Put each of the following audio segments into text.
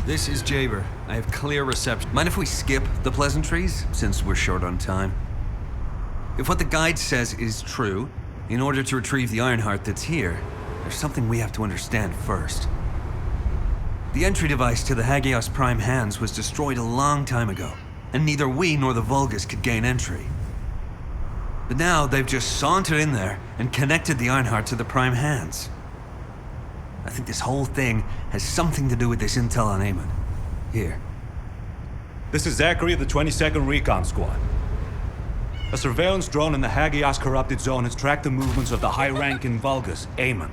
This is Jaber. I have clear reception. Mind if we skip the pleasantries, since we're short on time? If what the guide says is true, in order to retrieve the Ironheart that's here, there's something we have to understand first. The entry device to the Hagios Prime Hands was destroyed a long time ago, and neither we nor the Vulgus could gain entry. But now they've just sauntered in there and connected the Ironheart to the Prime Hands. I think this whole thing has something to do with this intel on Eamon. Here. This is Zachary of the 22nd Recon Squad. A surveillance drone in the Hagios corrupted zone has tracked the movements of the high-ranking Vulgus, Eamon.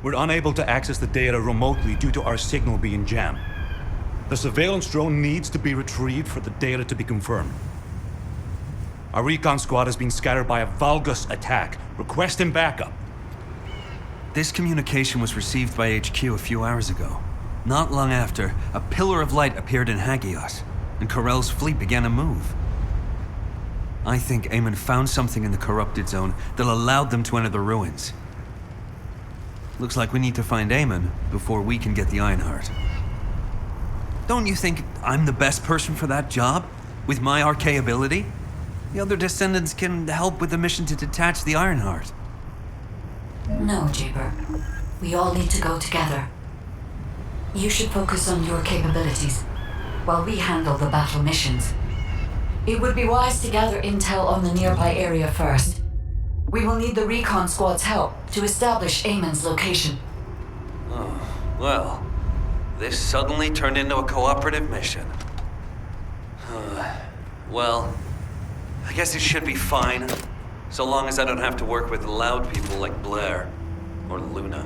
We're unable to access the data remotely due to our signal being jammed. The surveillance drone needs to be retrieved for the data to be confirmed. Our recon squad has been scattered by a Vulgus attack. Requesting backup. This communication was received by HQ a few hours ago. Not long after, a pillar of light appeared in Hagios, and Corell's fleet began to move. I think Eamon found something in the corrupted zone that allowed them to enter the ruins. Looks like we need to find Eamon before we can get the Ironheart. Don't you think I'm the best person for that job? With my RK ability? The other Descendants can help with the mission to detach the Ironheart. No, Jaber. We all need to go together. You should focus on your capabilities, while we handle the battle missions. It would be wise to gather intel on the nearby area first. We will need the recon squad's help to establish Eamon's location. Oh, well, this suddenly turned into a cooperative mission. Well, I guess it should be fine, so long as I don't have to work with loud people like Blair or Luna.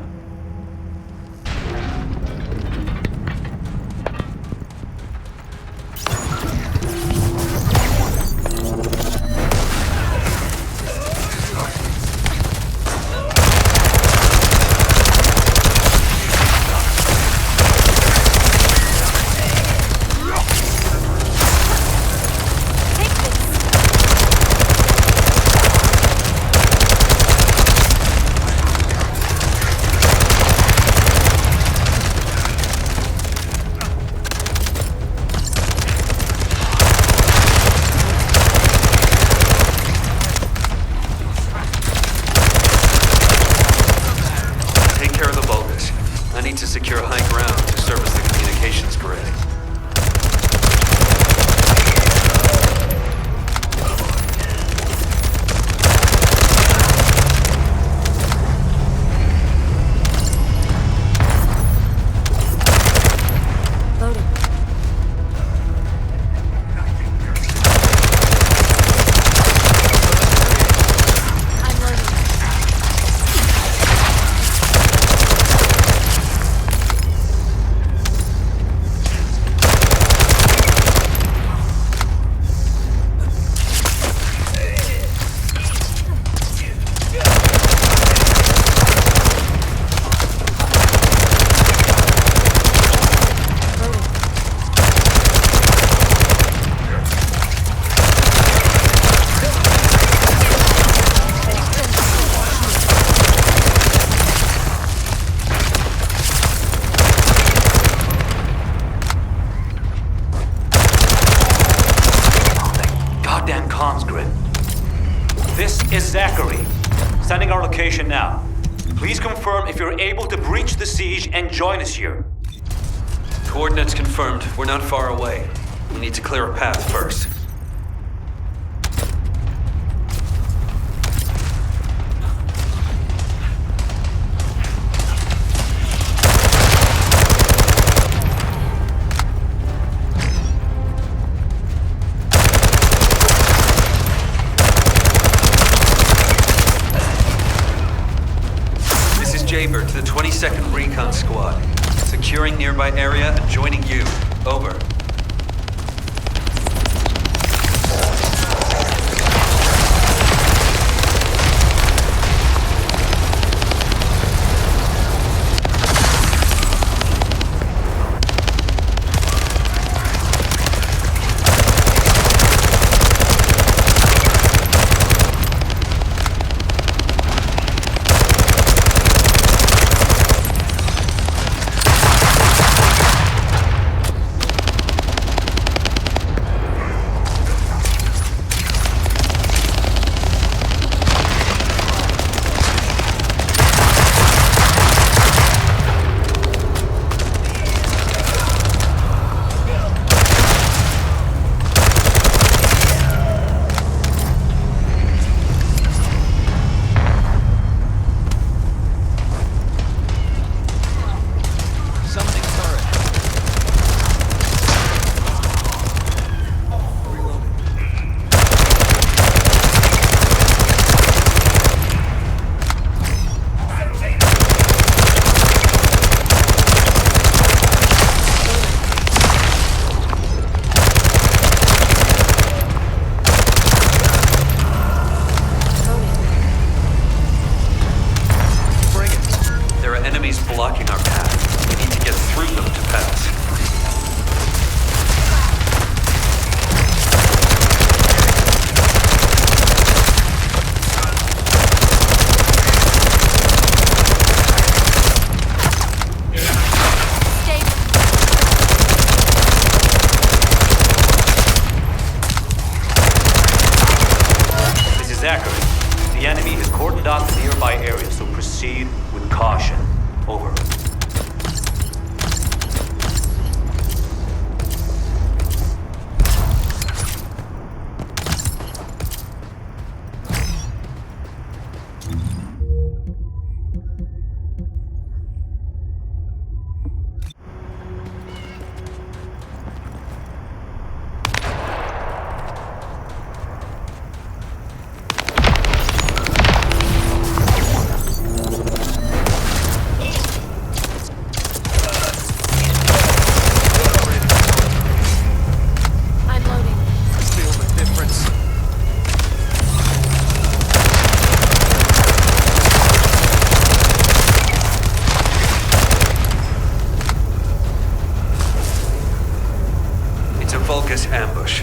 Sending our location now. Please confirm if you're able to breach the siege and join us here. Coordinates confirmed. We're not far away. We need to clear a path first. Jaber to the 22nd Recon Squad. Securing nearby area and joining you. Over. enemies blocking our path. We need to get through them to pass. Zachary, the enemy has cordoned off the nearby area, so proceed with caution. Over. Ambush.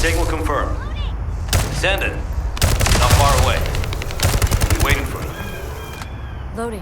Signal confirmed. Descendant, not far away. We're waiting for you. Loading.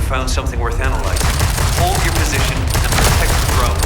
Found something worth analyzing. Hold your position and protect the drone.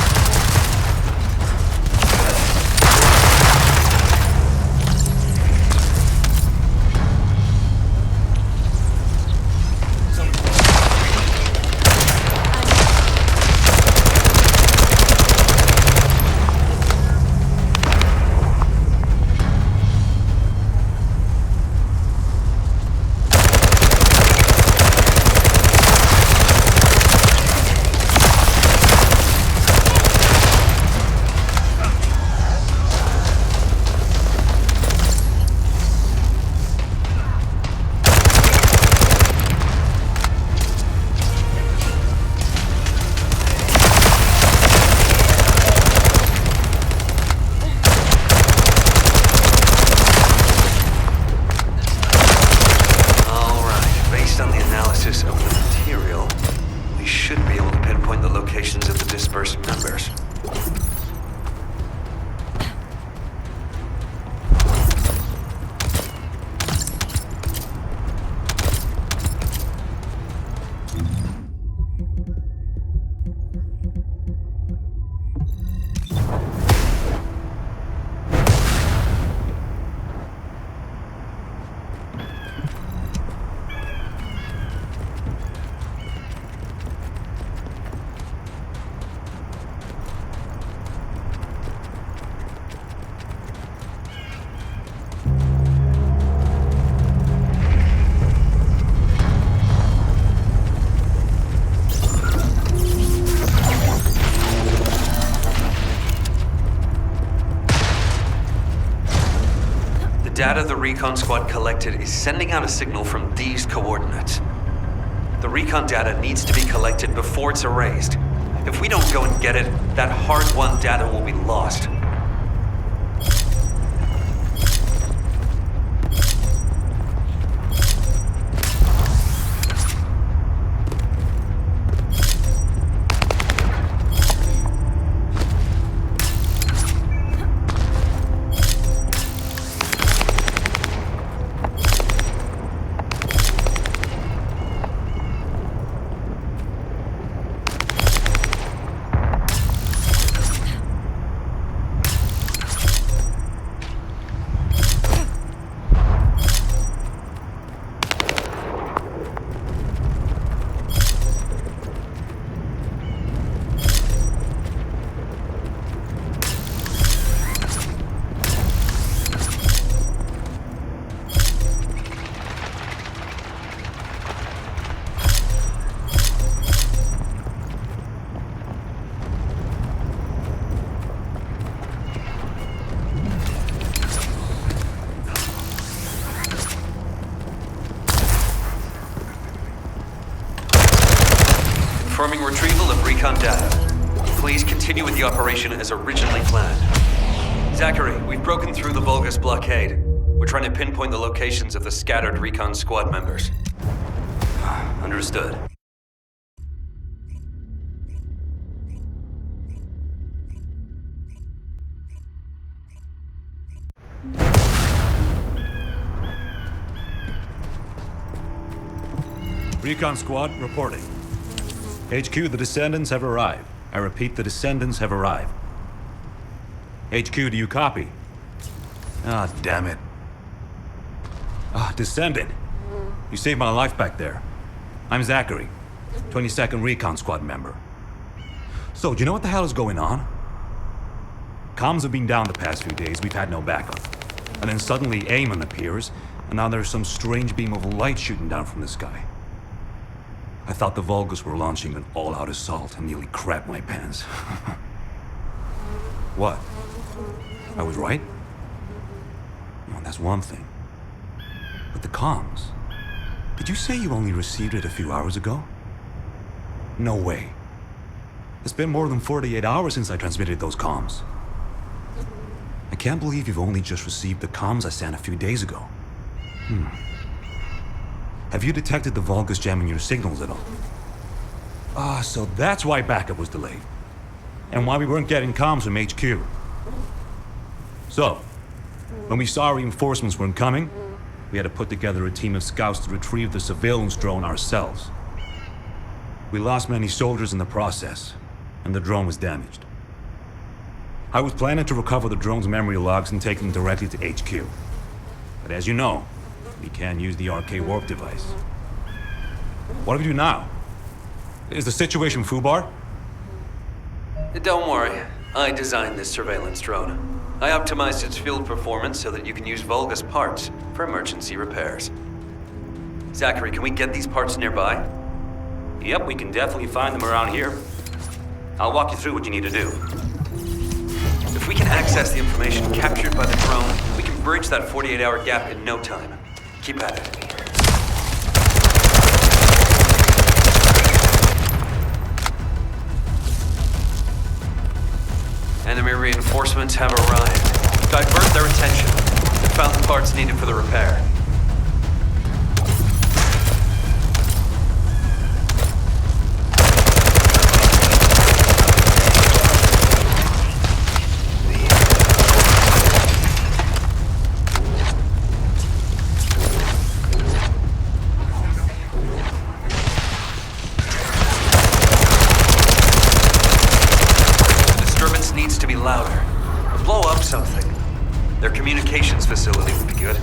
data the recon squad collected is sending out a signal from these coordinates. The recon data needs to be collected before it's erased. If we don't go and get it, that hard-won data will be lost. Confirming retrieval of recon data. Please continue with the operation as originally planned. Zachary, we've broken through the Vulgus blockade. We're trying to pinpoint the locations of the scattered recon squad members. Understood. Recon squad reporting. HQ, the Descendants have arrived. I repeat, the Descendants have arrived. HQ, do you copy? Ah, damn it. Ah, Descendant. You saved my life back there. I'm Zachary, 22nd Recon Squad member. So, do you know what the hell is going on? Comms have been down the past few days, we've had no backup. And then suddenly Eamon appears, and now there's some strange beam of light shooting down from the sky. I thought the Vulgus were launching an all-out assault and nearly crapped my pants. What? I was right? Well, that's one thing. But the comms... Did you say you only received it a few hours ago? No way. It's been more than 48 hours since I transmitted those comms. I can't believe you've only just received the comms I sent a few days ago. Have you detected the Vulgus jamming your signals at all? Ah, so that's why backup was delayed. And why we weren't getting comms from HQ. So, when we saw reinforcements weren't coming, we had to put together a team of scouts to retrieve the surveillance drone ourselves. We lost many soldiers in the process, and the drone was damaged. I was planning to recover the drone's memory logs and take them directly to HQ. But as you know, we can't use the RK warp device. What do we do now? Is the situation FUBAR? Don't worry. I designed this surveillance drone. I optimized its field performance so that you can use Vulgus parts for emergency repairs. Zachary, can we get these parts nearby? Yep, we can definitely find them around here. I'll walk you through what you need to do. If we can access the information captured by the drone, we can bridge that 48-hour gap in no time. Keep at it. Enemy reinforcements have arrived. Divert their attention. They found the parts needed for the repair. Louder. Blow up something. Their communications facility would be good.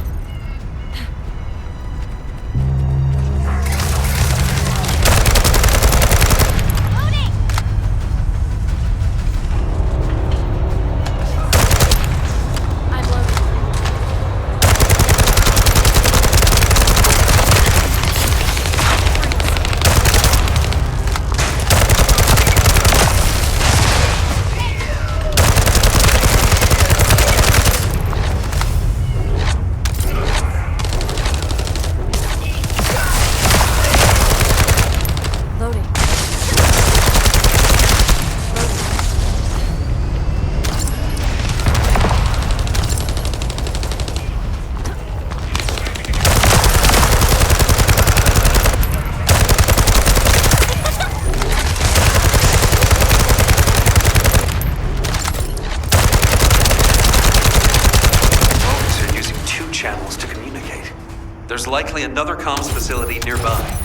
There's likely another comms facility nearby.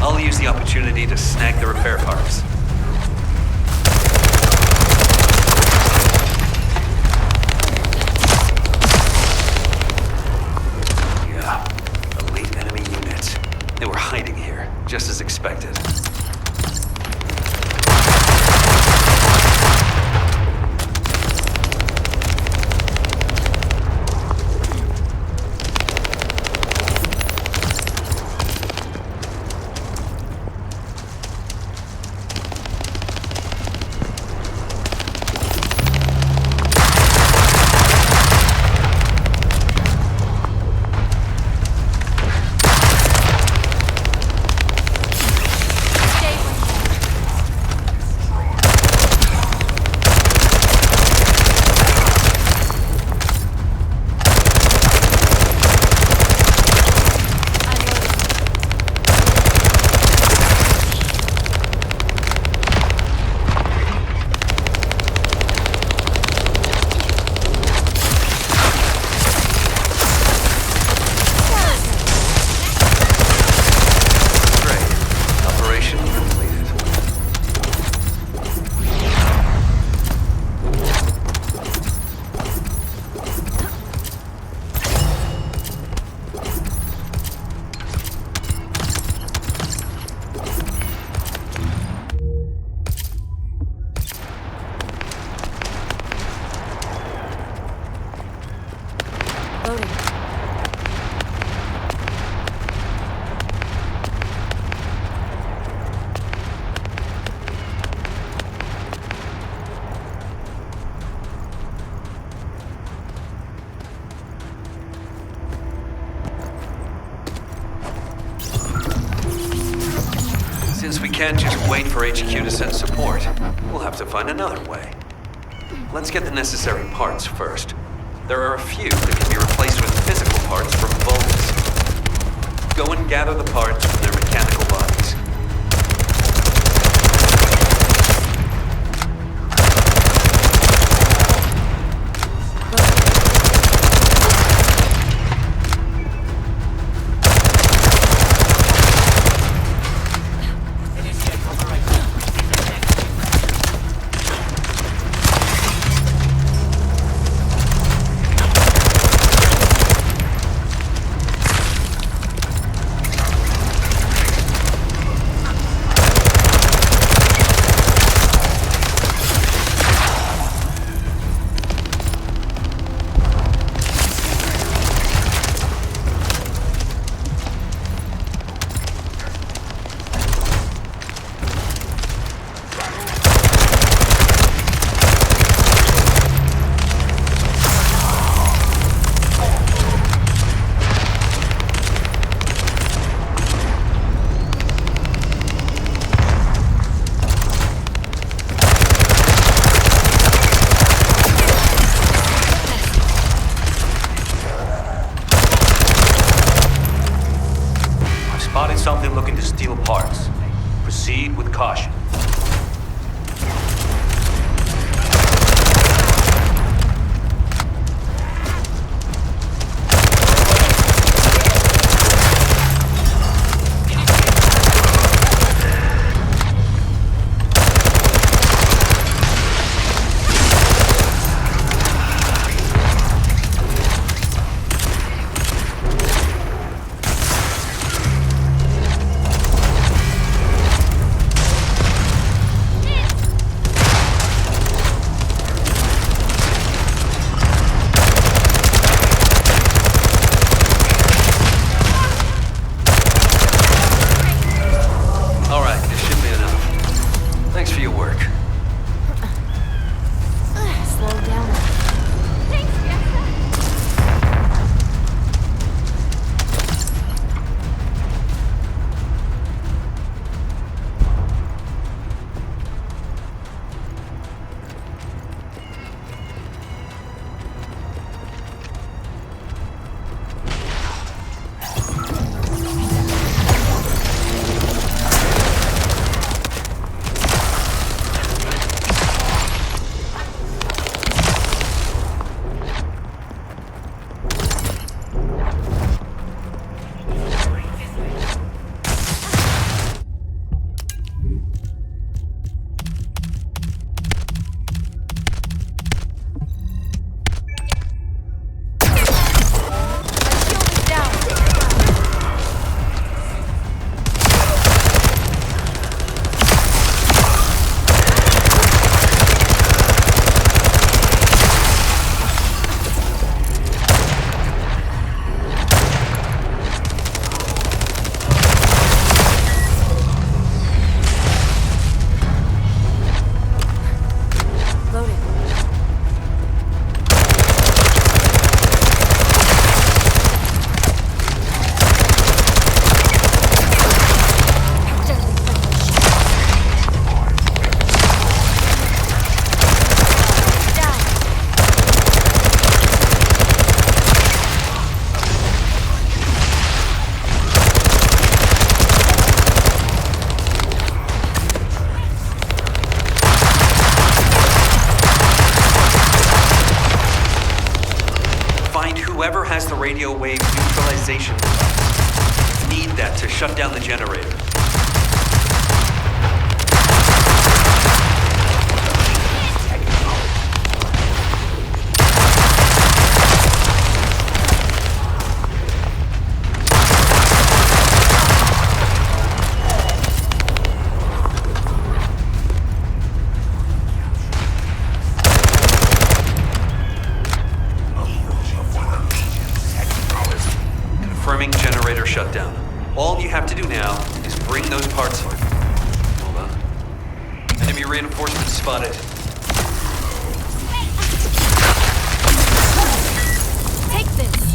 I'll use the opportunity to snag the repair parts. Yeah, elite enemy units. They were hiding here, just as expected. Since we can't just wait for HQ to send support, we'll have to find another way. Let's get the necessary parts first. There are a few that can be replaced with physical parts from Vulgus. Go and gather the parts from their mechanical bodies. something looking to steal parts. Proceed with caution. Whoever has the radio wave neutralization device. Need that to shut down the generator. Confirming generator shutdown. All you have to do now is bring those parts in. Hold on. Enemy reinforcements spotted. Take this!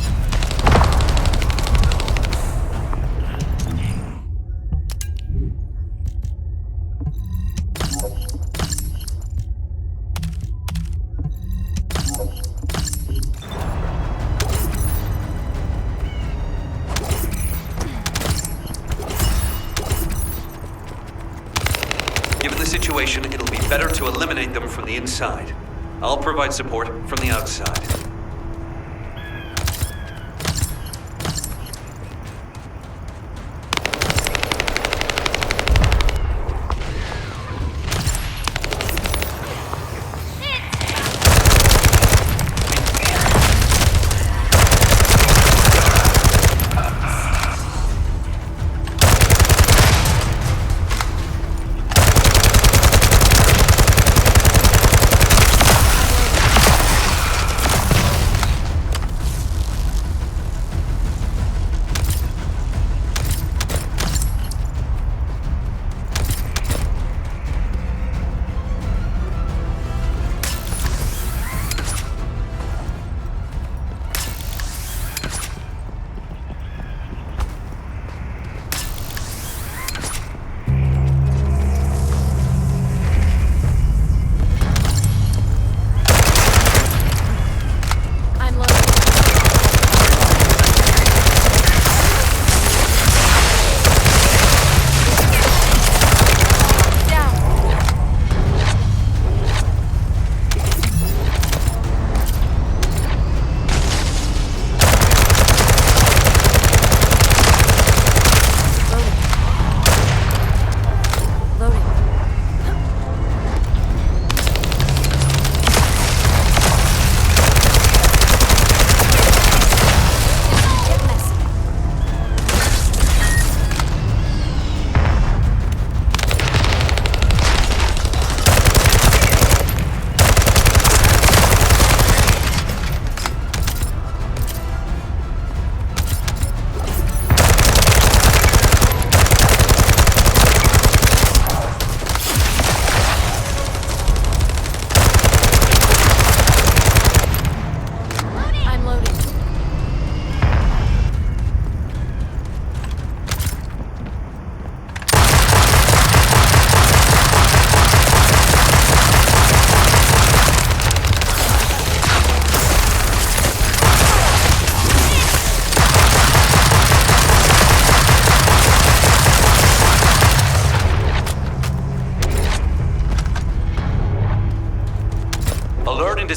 Given the situation, it'll be better to eliminate them from the inside. I'll provide support from the outside.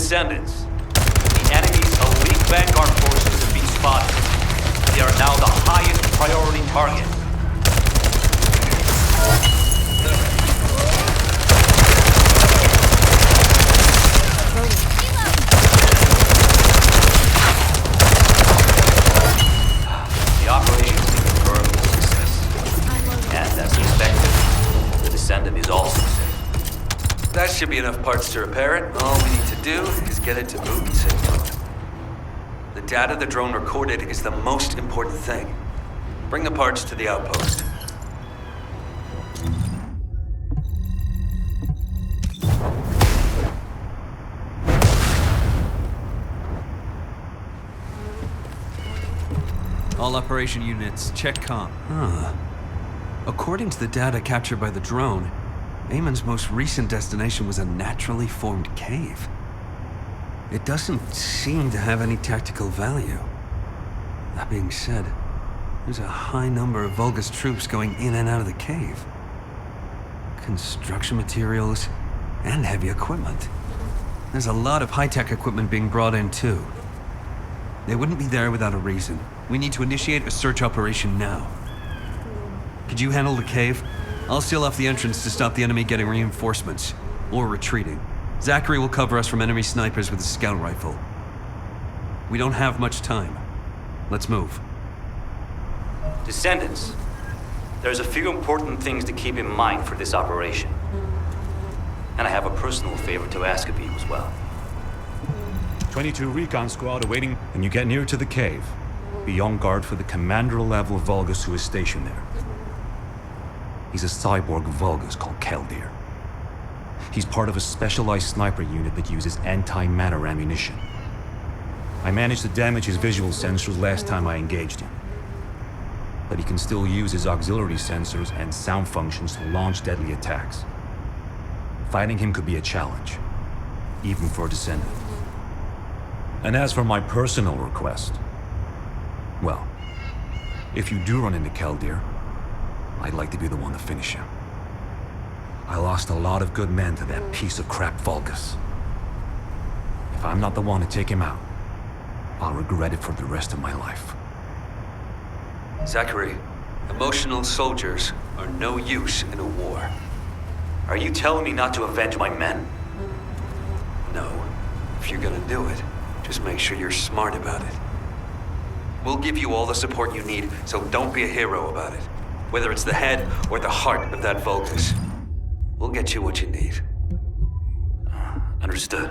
Descendants. The enemy's elite vanguard forces have been spotted. They are now the highest priority target. The operation has been confirmed a success. And as expected, the Descendant is also safe. That should be enough parts to repair it. All we need to do is get it to boot in safe mode. The data the drone recorded is the most important thing. Bring the parts to the outpost. All operation units, check comm. According to the data captured by the drone, Eamon's most recent destination was a naturally formed cave. It doesn't seem to have any tactical value. That being said, there's a high number of Vulgus troops going in and out of the cave. Construction materials and heavy equipment. There's a lot of high-tech equipment being brought in too. They wouldn't be there without a reason. We need to initiate a search operation now. Could you handle the cave? I'll seal off the entrance to stop the enemy getting reinforcements, or retreating. Zachary will cover us from enemy snipers with a scout rifle. We don't have much time. Let's move. Descendants, there's a few important things to keep in mind for this operation. And I have a personal favor to ask of you as well. 22 recon squad awaiting. When you get near to the cave, be on guard for the commander level Vulgus who is stationed there. He's a cyborg Vulgus called Keldir. He's part of a specialized sniper unit that uses anti-matter ammunition. I managed to damage his visual sensors last time I engaged him. But he can still use his auxiliary sensors and sound functions to launch deadly attacks. Fighting him could be a challenge, even for a Descendant. And as for my personal request, well, if you do run into Keldir, I'd like to be the one to finish him. I lost a lot of good men to that piece of crap Vulgus. If I'm not the one to take him out, I'll regret it for the rest of my life. Zachary, emotional soldiers are no use in a war. Are you telling me not to avenge my men? No. If you're gonna do it, just make sure you're smart about it. We'll give you all the support you need, so don't be a hero about it. Whether it's the head or the heart of that Vulgus. We'll get you what you need. Understood.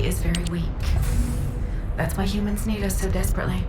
technology is very weak. That's why humans need us so desperately.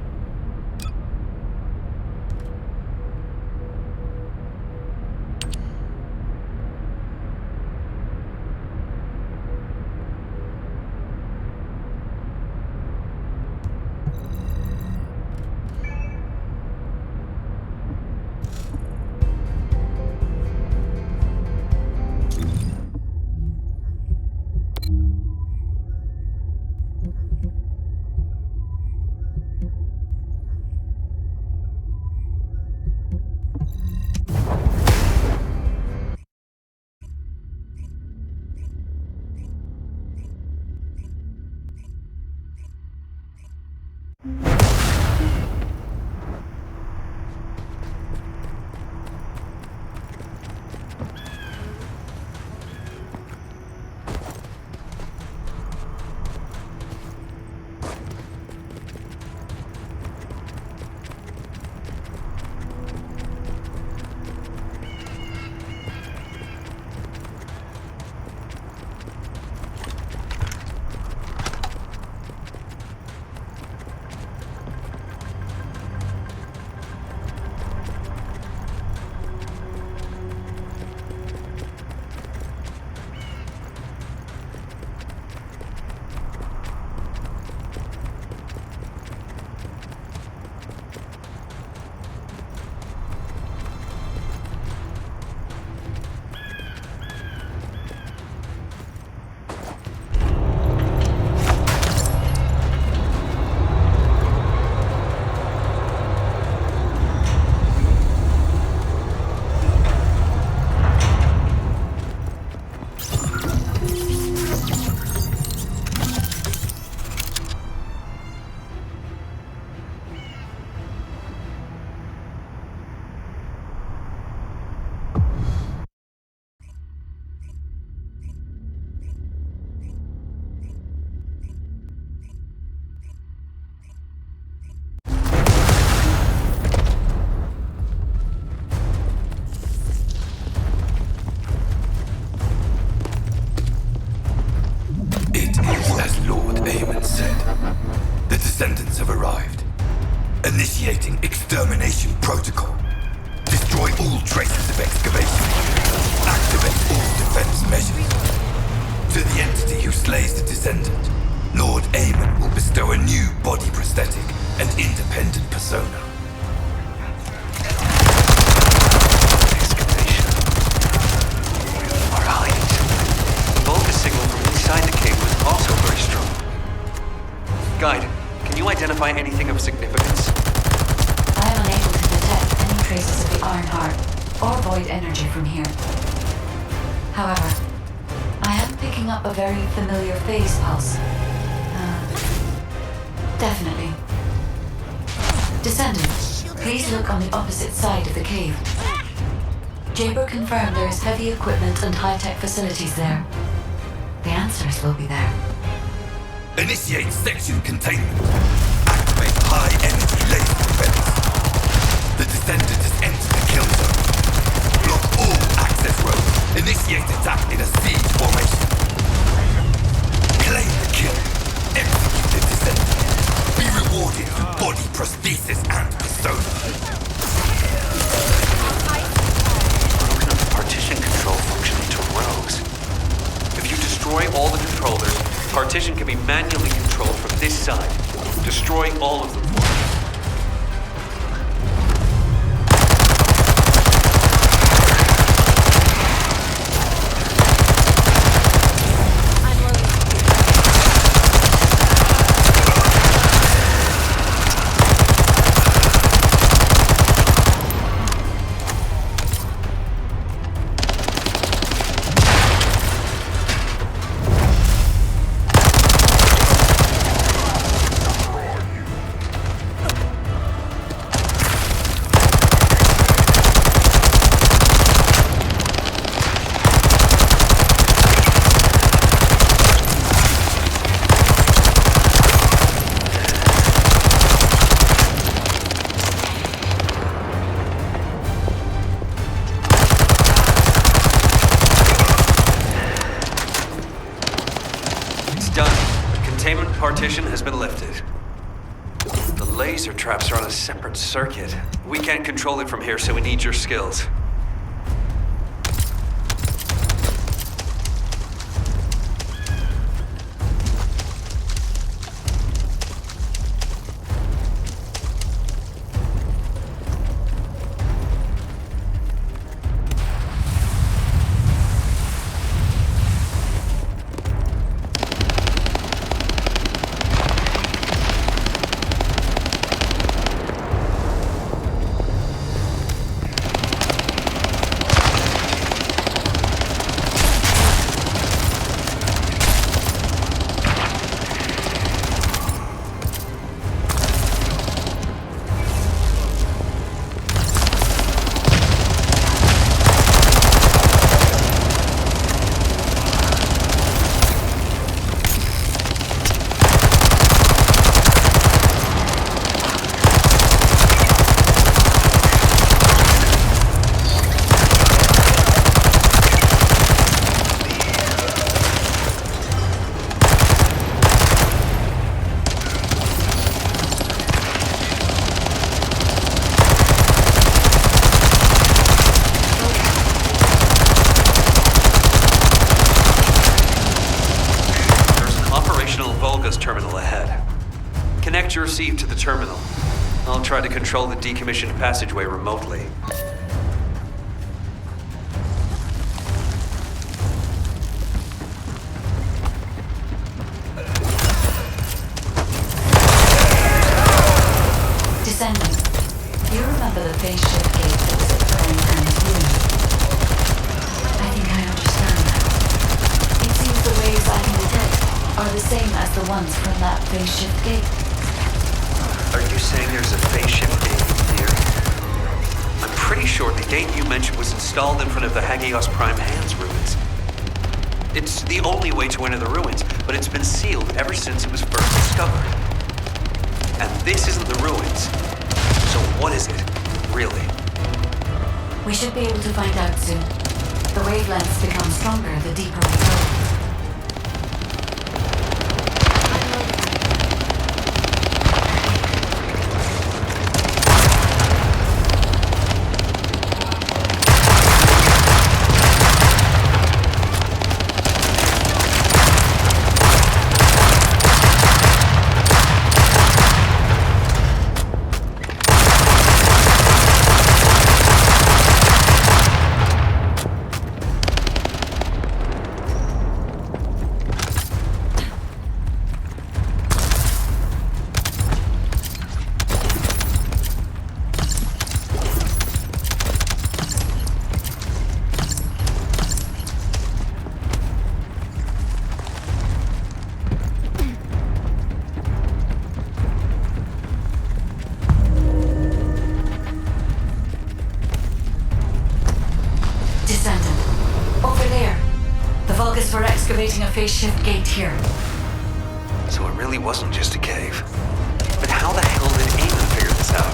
Descendants have arrived. Initiating extermination protocol. Destroy all traces of excavation. Activate all defense measures. To the entity who slays the Descendant, Lord Aemon will bestow a new body prosthetic and independent persona. Excavation. Alright. The Vulgus signal from inside the cave was also very strong. Guide, can you identify anything of significance? I am unable to detect any traces of the Iron Heart or void energy from here. However, I am picking up a very familiar phase pulse. Definitely. Descendant, please look on the opposite side of the cave. Jaber confirmed there is heavy equipment and high-tech facilities there. The answers will be there. Initiate section containment. Activate high-energy laser defense. The Descendant has entered the kill zone. Block all access roads. Initiate attack in a siege formation. Claim the kill. Execute the Descendant. Be rewarded with body prosthesis and persona. Broken up the partition control function into rows. If you destroy all the controllers, partition can be manually controlled from this side. Destroy all of them. containment partition has been lifted. The laser traps are on a separate circuit. We can't control it from here, so we need your skills. Terminal ahead. Connect your receive to the terminal. I'll try to control the decommissioned passageway remotely. Descendant, do you remember the phase shift gate that was at Farrington's room? I think I understand now. It seems the waves I can detect are the same as the ones from that phase shift gate. Are you saying there's a phase shift gate here? I'm pretty sure the gate you mentioned was installed in front of the Hagios Prime Hands ruins. It's the only way to enter the ruins, but it's been sealed ever since it was first discovered. And this isn't the ruins. So what is it, really? We should be able to find out soon. The wavelengths become stronger the deeper we go. For excavating a phase shift gate here. So it really wasn't just a cave. But how the hell did Eamon figure this out?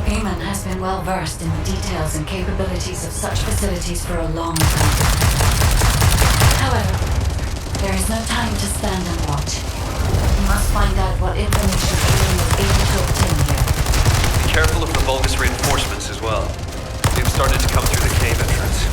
Eamon has been well versed in the details and capabilities of such facilities for a long time. However, there is no time to stand and watch. We must find out what information Eamon was able to obtain here. Be careful of the Vulgus reinforcements as well. They've started to come through the cave entrance.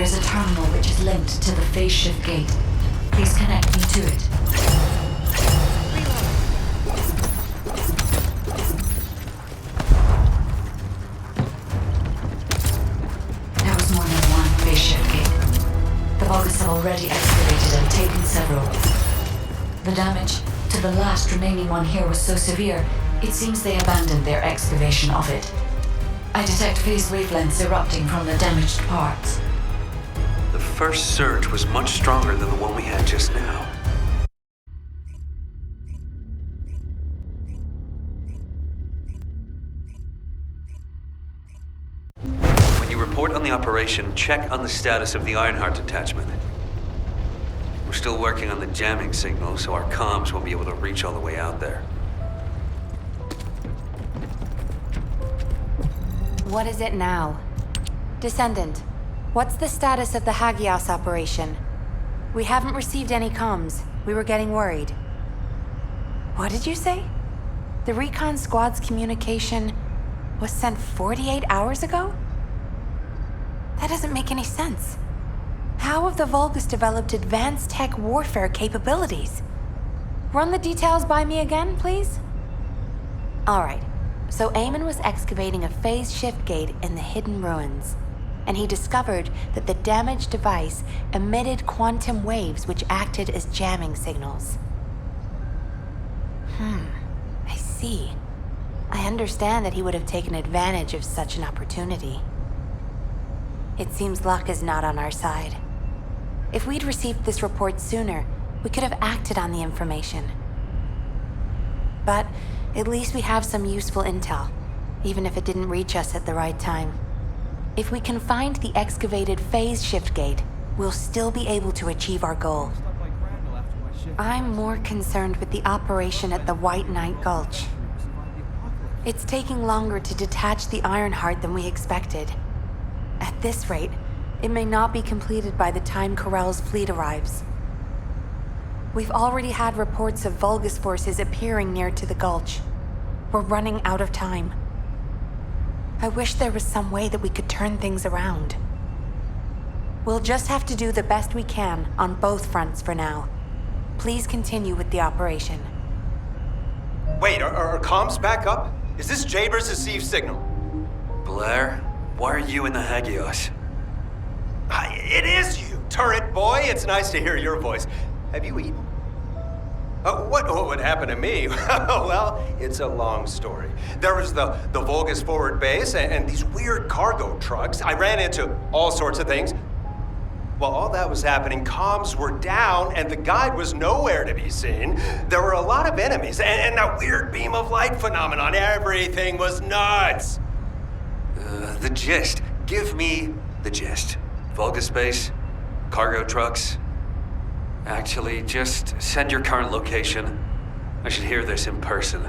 There's a terminal which is linked to the phase shift gate. Please connect me to it. There was more than one phase shift gate. The Vulgus have already excavated and taken several. The damage to the last remaining one here was so severe, it seems they abandoned their excavation of it. I detect phase wavelengths erupting from the damaged parts. The first surge was much stronger than the one we had just now. When you report on the operation, check on the status of the Ironheart attachment. We're still working on the jamming signal, so our comms won't be able to reach all the way out there. What is it now? Descendant, what's the status of the Hagios operation? We haven't received any comms. We were getting worried. What did you say? The recon squad's communication was sent 48 hours ago? That doesn't make any sense. How have the Vulgus developed advanced tech warfare capabilities? Run the details by me again, please? All right. So Eamon was excavating a phase shift gate in the hidden ruins, and he discovered that the damaged device emitted quantum waves which acted as jamming signals. I see. I understand that he would have taken advantage of such an opportunity. It seems luck is not on our side. If we'd received this report sooner, we could have acted on the information. But at least we have some useful intel, even if it didn't reach us at the right time. If we can find the excavated phase shift gate, we'll still be able to achieve our goal. I'm more concerned with the operation at the White Knight Gulch. It's taking longer to detach the Ironheart than we expected. At this rate, it may not be completed by the time Corell's fleet arrives. We've already had reports of Vulgus forces appearing near to the gulch. We're running out of time. I wish there was some way that we could turn things around. We'll just have to do the best we can on both fronts for now. Please continue with the operation. Wait, are comms back up? Is this Jaber's received signal? Blair, why are you in the Hagios? It is you, turret boy. It's nice to hear your voice. Have you eaten? What would happen to me? Well, it's a long story. There was the Vulgus forward base and these weird cargo trucks. I ran into all sorts of things. While all that was happening, comms were down and the guide was nowhere to be seen. There were a lot of enemies and that weird beam of light phenomenon. Everything was nuts. The gist. Give me the gist. Vulgus base, cargo trucks. Actually, just send your current location. I should hear this in person.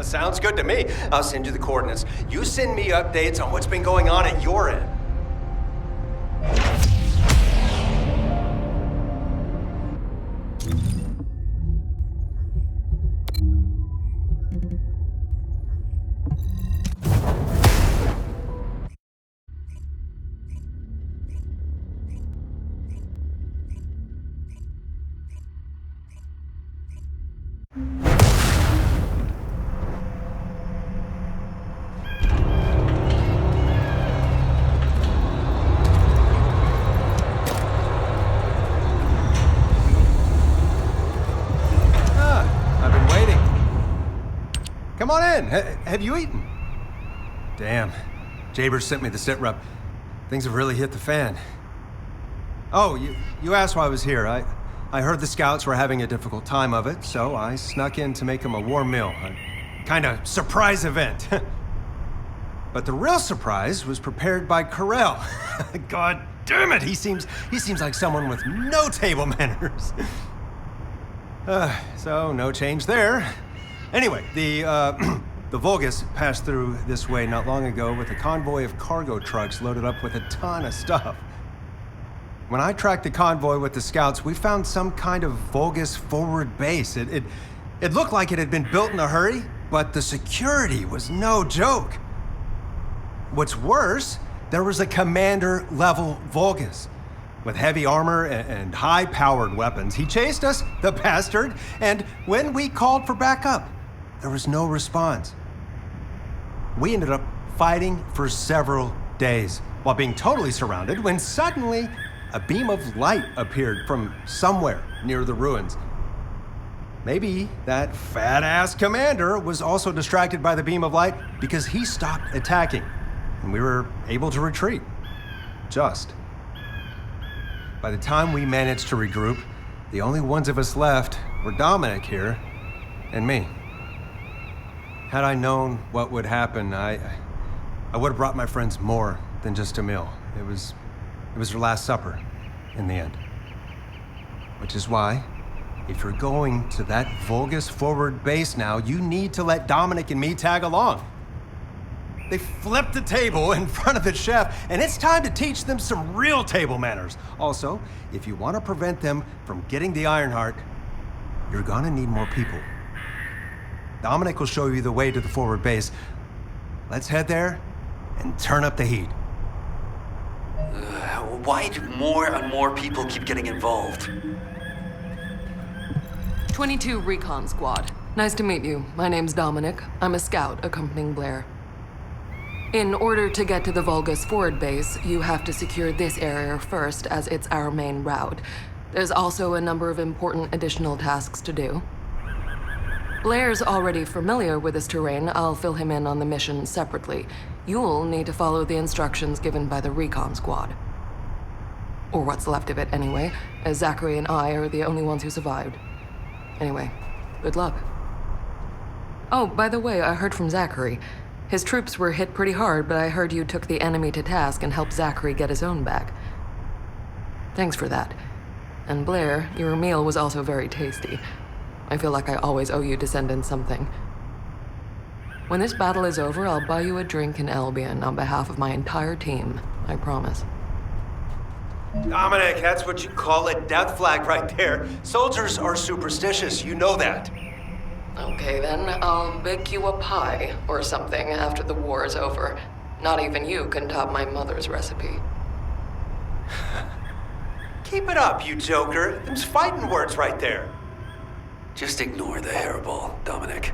Sounds good to me. I'll send you the coordinates. You send me updates on what's been going on at your end. Come on in. Have you eaten? Damn. Jaber sent me the sit rep. Things have really hit the fan. Oh, you asked why I was here. I heard the scouts were having a difficult time of it, so I snuck in to make them a warm meal. A kind of surprise event. But the real surprise was prepared by Corell. God damn it, he seems like someone with no table manners. So no change there. Anyway, the Vulgus passed through this way not long ago with a convoy of cargo trucks loaded up with a ton of stuff. When I tracked the convoy with the scouts, we found some kind of Vulgus forward base. It looked like it had been built in a hurry, but the security was no joke. What's worse there was a commander-level Vulgus with heavy armor and high-powered weapons. He chased us, the bastard, and when we called for backup, there was no response. We ended up fighting for several days while being totally surrounded when suddenly a beam of light appeared from somewhere near the ruins. Maybe that fat-ass commander was also distracted by the beam of light because he stopped attacking, and we were able to retreat. Just. By the time we managed to regroup, the only ones of us left were Dominic here and me. Had I known what would happen, I would have brought my friends more than just a meal. It was their last supper in the end. Which is why, if you're going to that Vulgus forward base now, you need to let Dominic and me tag along. They flipped the table in front of the chef, and it's time to teach them some real table manners. Also, if you want to prevent them from getting the Ironheart, you're gonna need more people. Dominic will show you the way to the forward base. Let's head there and turn up the heat. Why do more and more people keep getting involved? 22 Recon Squad. Nice to meet you. My name's Dominic. I'm a scout accompanying Blair. In order to get to the Vulgus forward base, you have to secure this area first, as it's our main route. There's also a number of important additional tasks to do. Blair's already familiar with this terrain. I'll fill him in on the mission separately. You'll need to follow the instructions given by the Recon Squad. Or what's left of it anyway, as Zachary and I are the only ones who survived. Anyway, good luck. Oh, by the way, I heard from Zachary. His troops were hit pretty hard, but I heard you took the enemy to task and helped Zachary get his own back. Thanks for that. And Blair, your meal was also very tasty. I feel like I always owe you Descendant something. When this battle is over, I'll buy you a drink in Albion on behalf of my entire team. I promise. Dominic, that's what you call a death flag right there. Soldiers are superstitious, you know that. Okay then, I'll bake you a pie or something after the war is over. Not even you can top my mother's recipe. Keep it up, you joker. Them's fighting words right there. Just ignore the hairball, Dominic.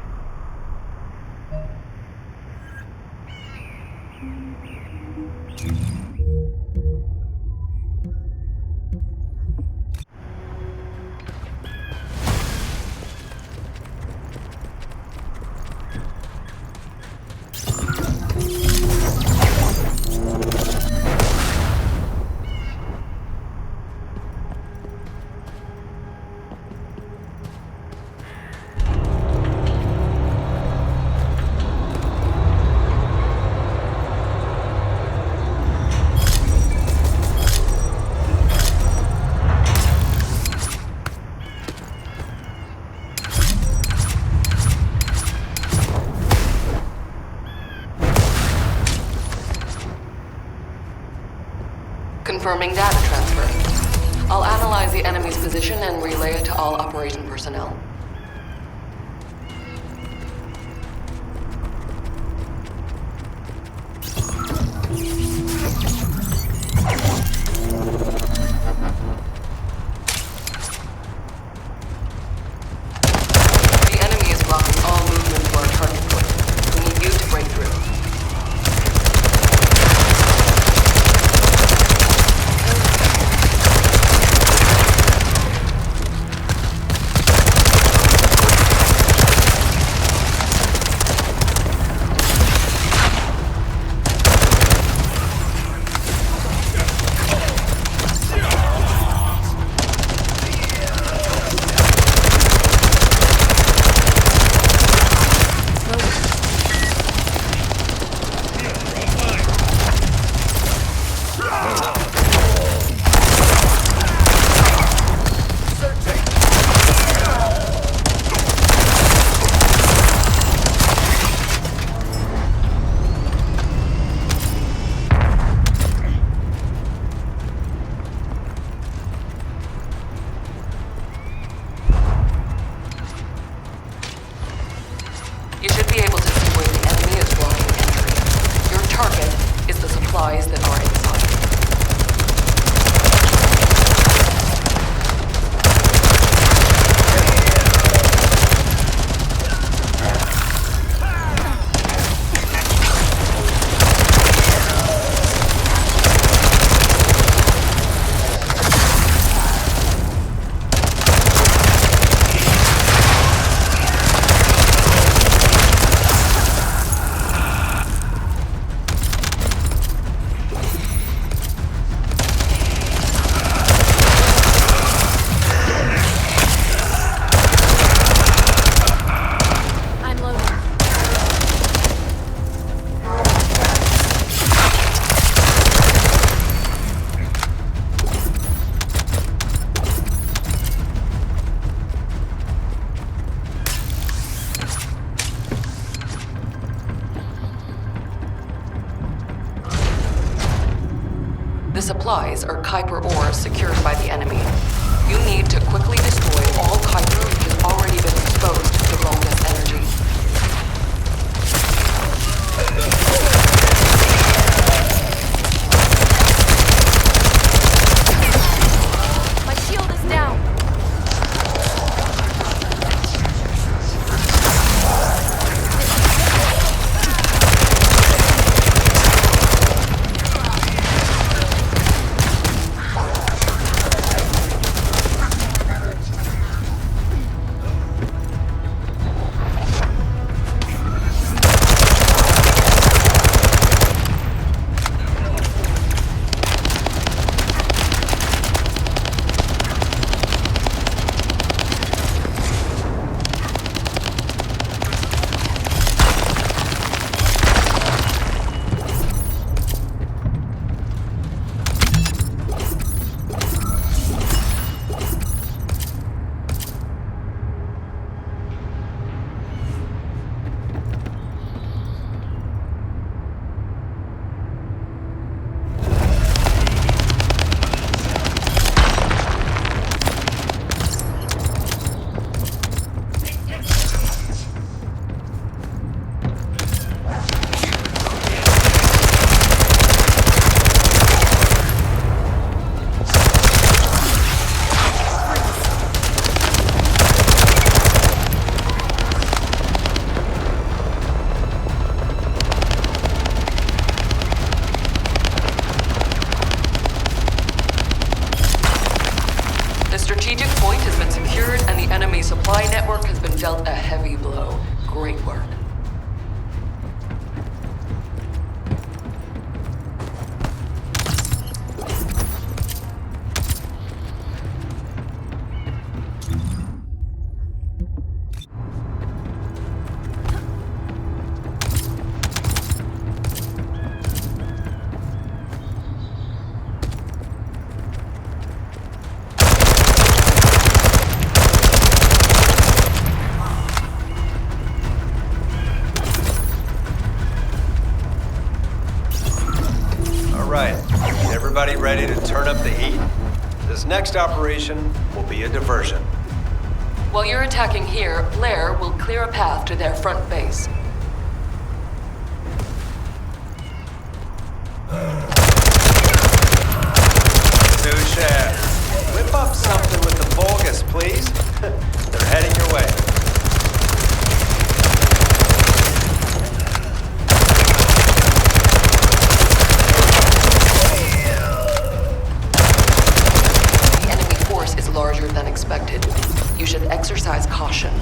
Confirming data transfer. I'll analyze the enemy's position and relay it to all operation personnel. The enemy is blocking all movement to our target point. We need you to break through. The supplies are Kuiper ore secured by the enemy. You need to quickly destroy all Kuiper which has already been exposed to Vulgus energy. My shield is down. Supply network has been dealt a heavy blow. Great work. Everybody ready to turn up the heat? This next operation will be a diversion. While you're attacking here, Blair will clear a path to their front base. Sous Chef, whip up something with the Vulgus, please. They're heading your way. Larger than expected. You should exercise caution.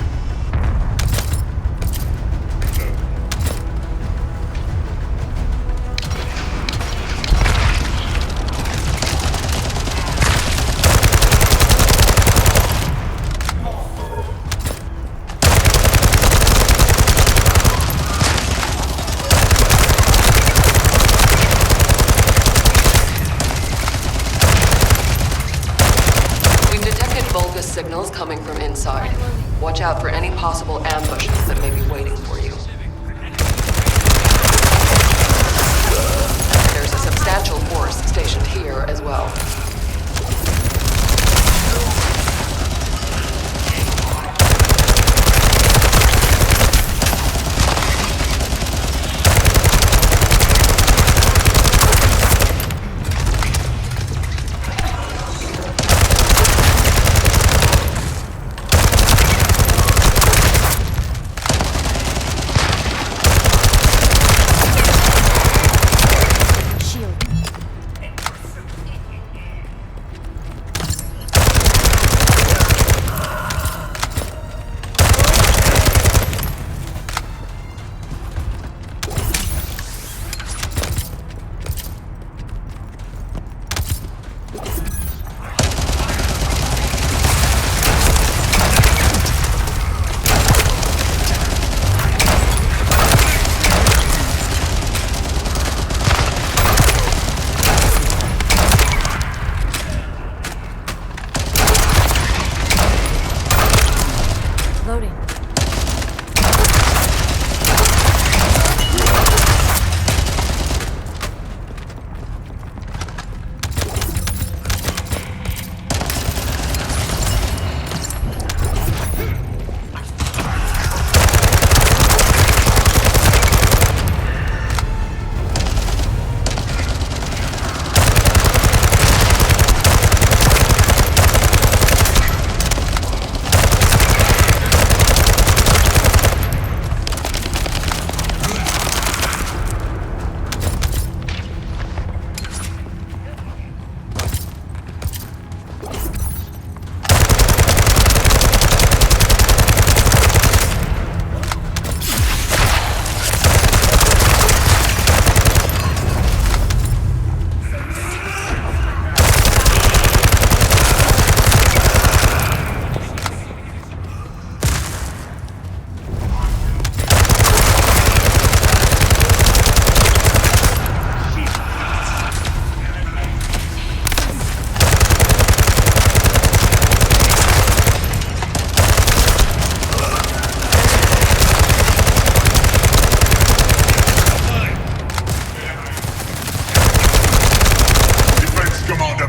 Signals coming from inside. Watch out for any possible ambushes that may be waiting for you. There's a substantial force stationed here as well.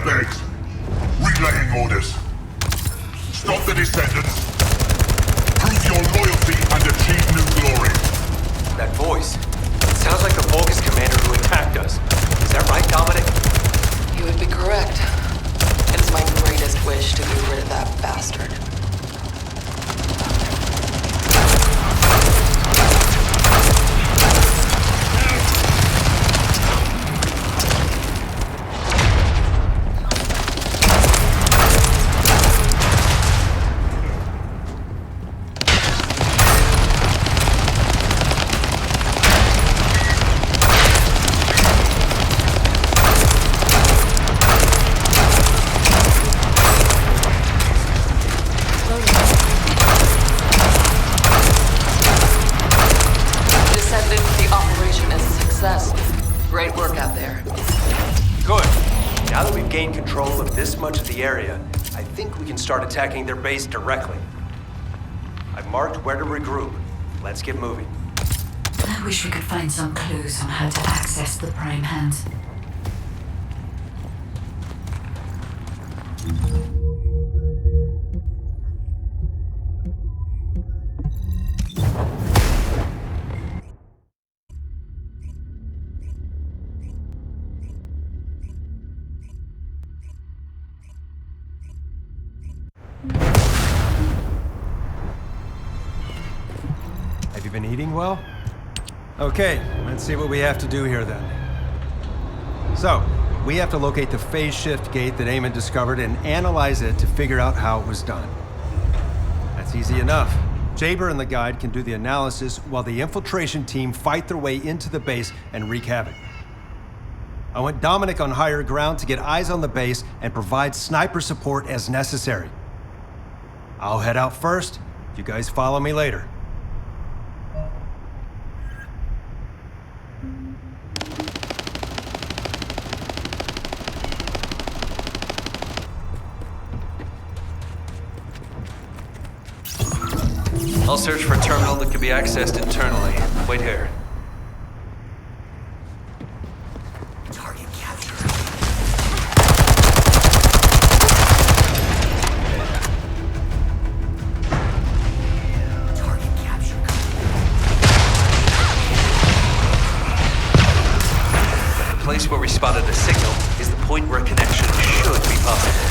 begs. Relaying orders. Stop the Descendants. Prove your loyalty and achieve new glory. That voice. It sounds like the Vulgus commander who attacked us. Is that right, Dominic? You would be correct. It's my greatest wish to get rid of that bastard. Great work out there. Good. Now that we've gained control of this much of the area, I think we can start attacking their base directly. I've marked where to regroup. Let's get moving. I wish we could find some clues on how to access the Prime Hands. Have you been eating well? Okay, let's see what we have to do here then. So, we have to locate the phase shift gate that Eamon discovered and analyze it to figure out how it was done. That's easy enough. Jaber and the guide can do the analysis while the infiltration team fight their way into the base and wreak havoc. I want Dominic on higher ground to get eyes on the base and provide sniper support as necessary. I'll head out first. You guys follow me later. I'll search for a terminal that can be accessed internally. Wait here. Target capture. Target capture. The place where we spotted a signal is the point where a connection should be possible.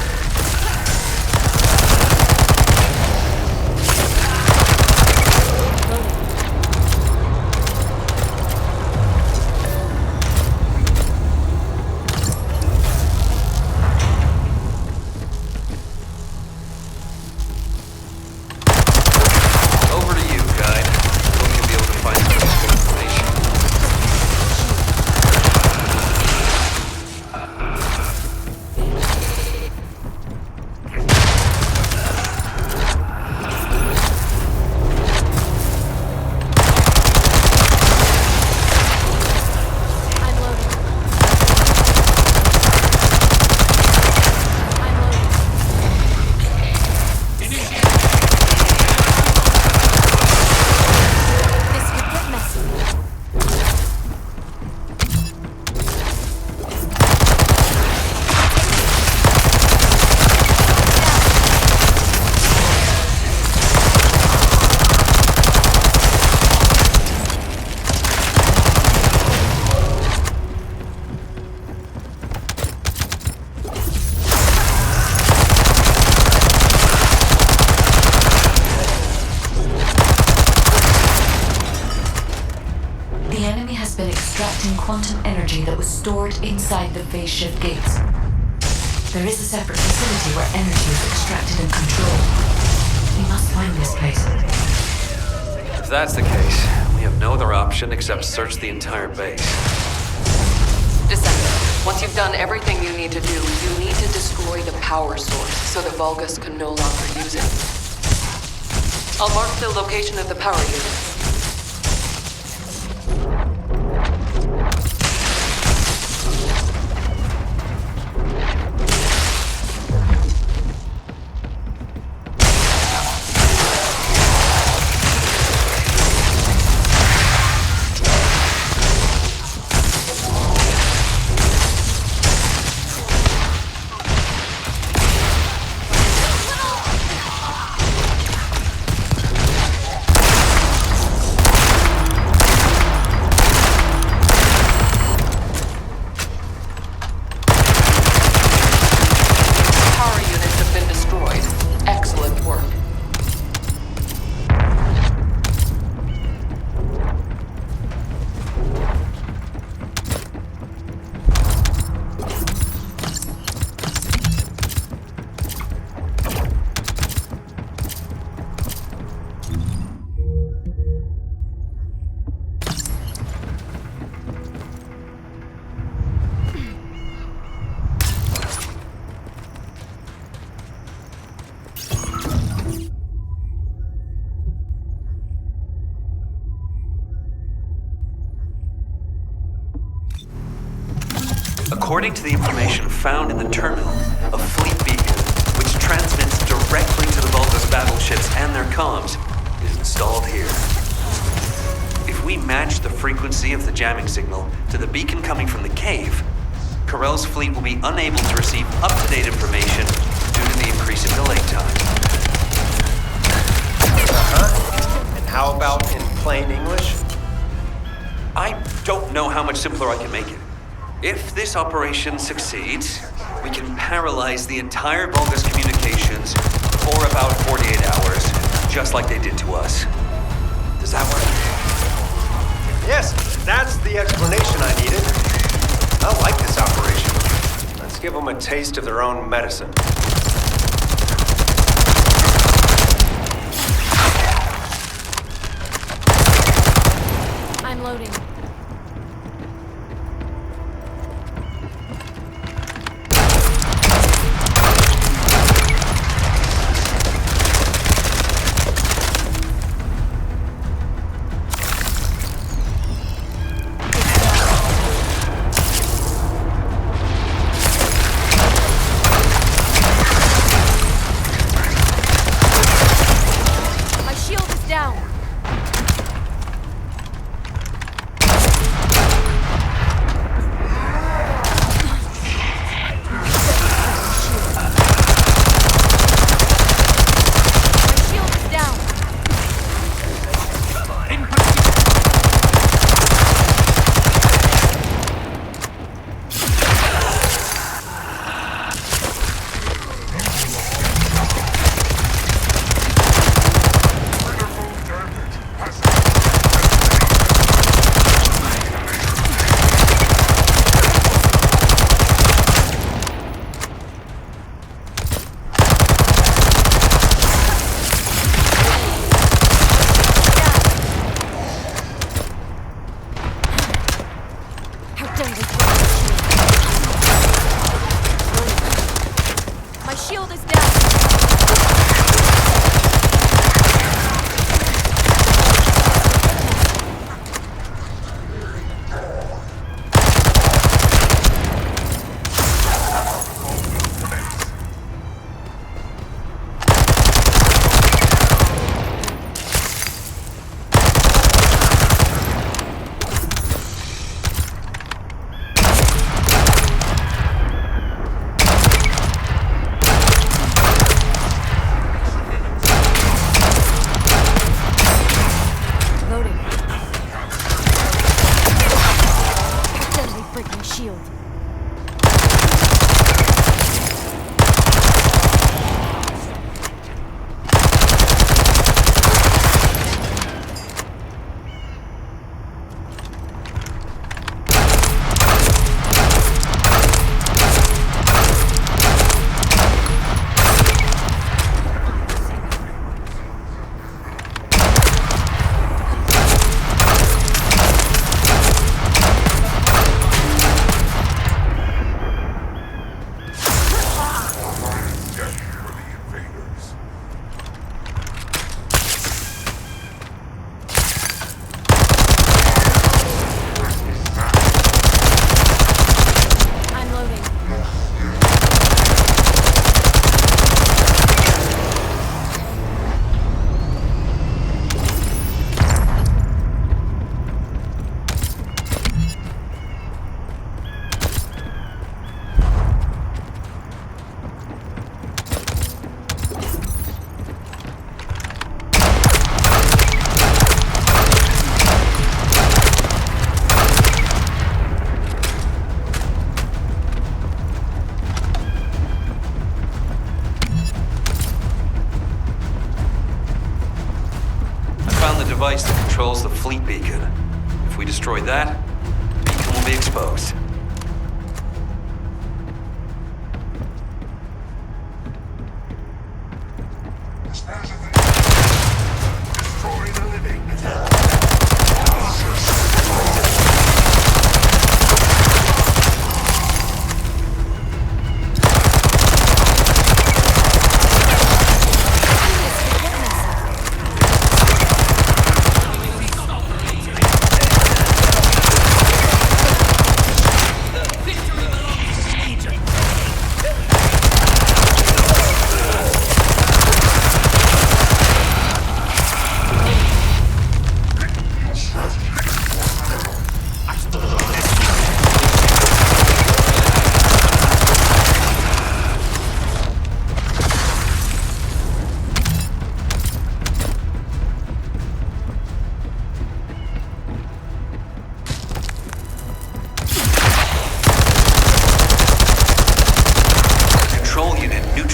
Quantum energy that was stored inside the phase shift gates. There is a separate facility where energy is extracted and controlled. We must find this place. If that's the case, we have no other option except search the entire base. Descendant, once you've done everything you need to do, you need to destroy the power source so that Vulgus can no longer use it. I'll mark the location of the power unit. According to the information found in the terminal, a fleet beacon, which transmits directly to the Vulgus battleships and their comms, is installed here. If we match the frequency of the jamming signal to the beacon coming from the cave, Corell's fleet will be unable to receive up-to-date information due to the increase in delay time. And how about in plain English? I don't know how much simpler I can make it. If this operation succeeds, we can paralyze the entire Vulgus communications for about 48 hours, just like they did to us. Does that work? Yes, that's the explanation I needed. I like this operation. Let's give them a taste of their own medicine. I'm loading. device that controls the fleet beacon. If we destroy that, the beacon will be exposed. Destroy the living.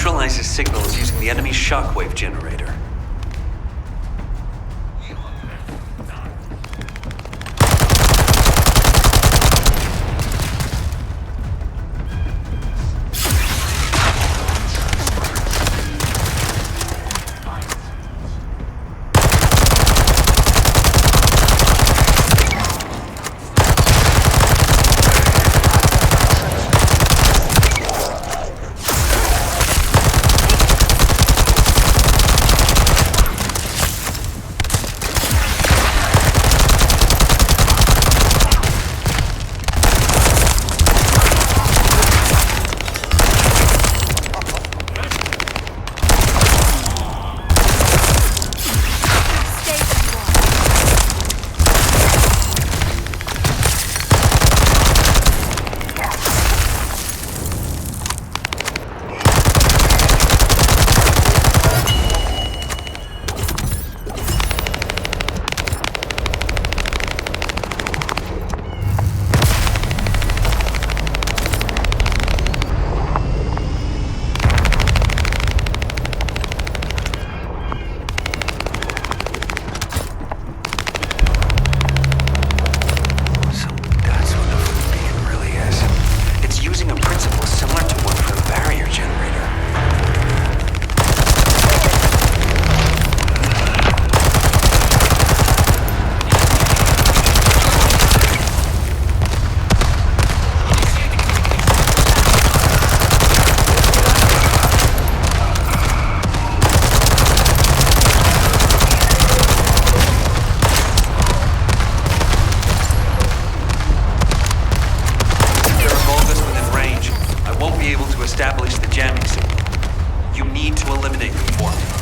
neutralizes signals using the enemy's shockwave generator. Establish the jamming signal. You need to eliminate them for me.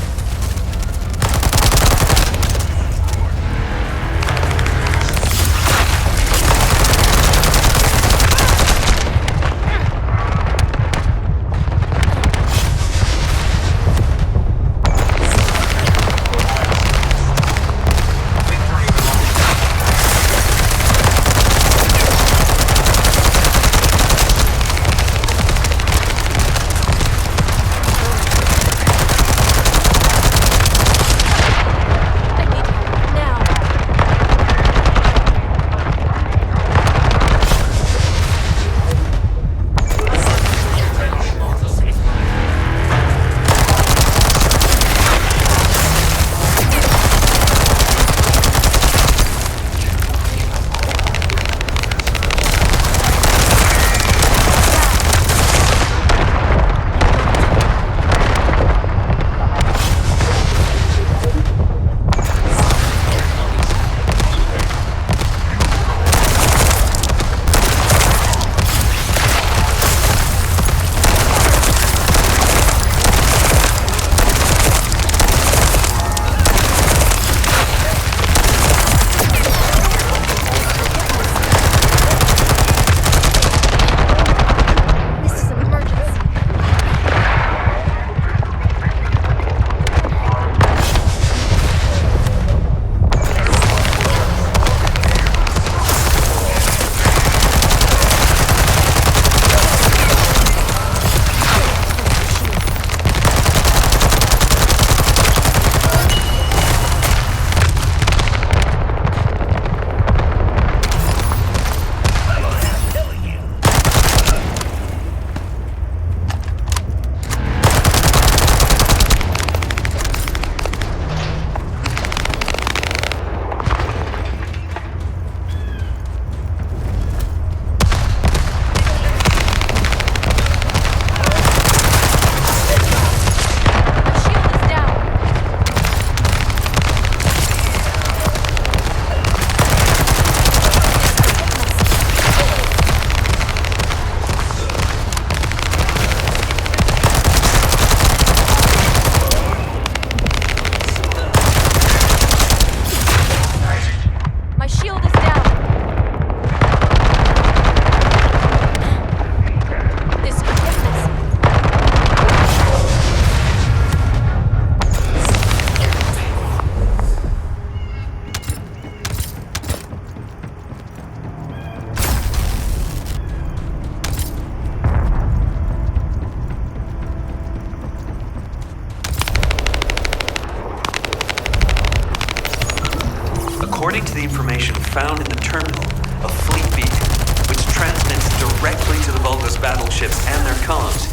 found in the terminal a fleet beacon, which transmits directly to the Vulgus battleships and their comms,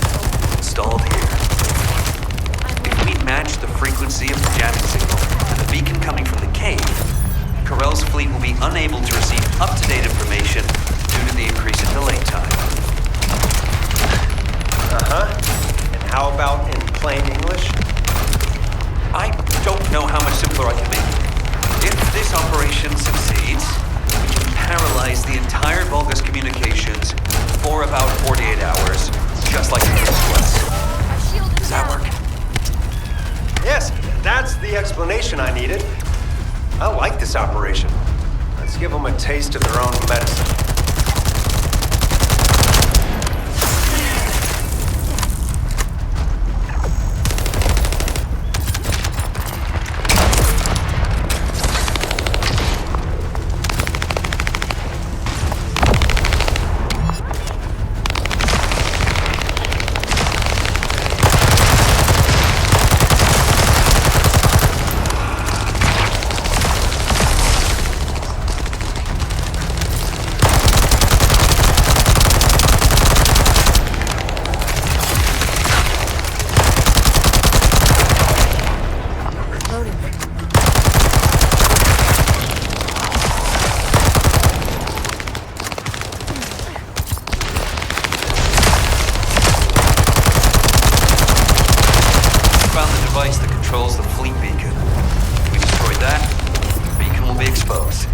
installed here. If we match the frequency of the jamming signal to the beacon coming from the cave, Corell's fleet will be unable to receive up-to-date information due to the increase in delay time. And how about in plain English? I don't know how much simpler I can make it. If this operation succeeds, we can paralyze the entire Vulgus communications for about 48 hours, just like it was. Does that work? Yes, that's the explanation I needed. I like this operation. Let's give them a taste of their own medicine. That controls the fleet beacon. If we destroy that, the beacon will be exposed.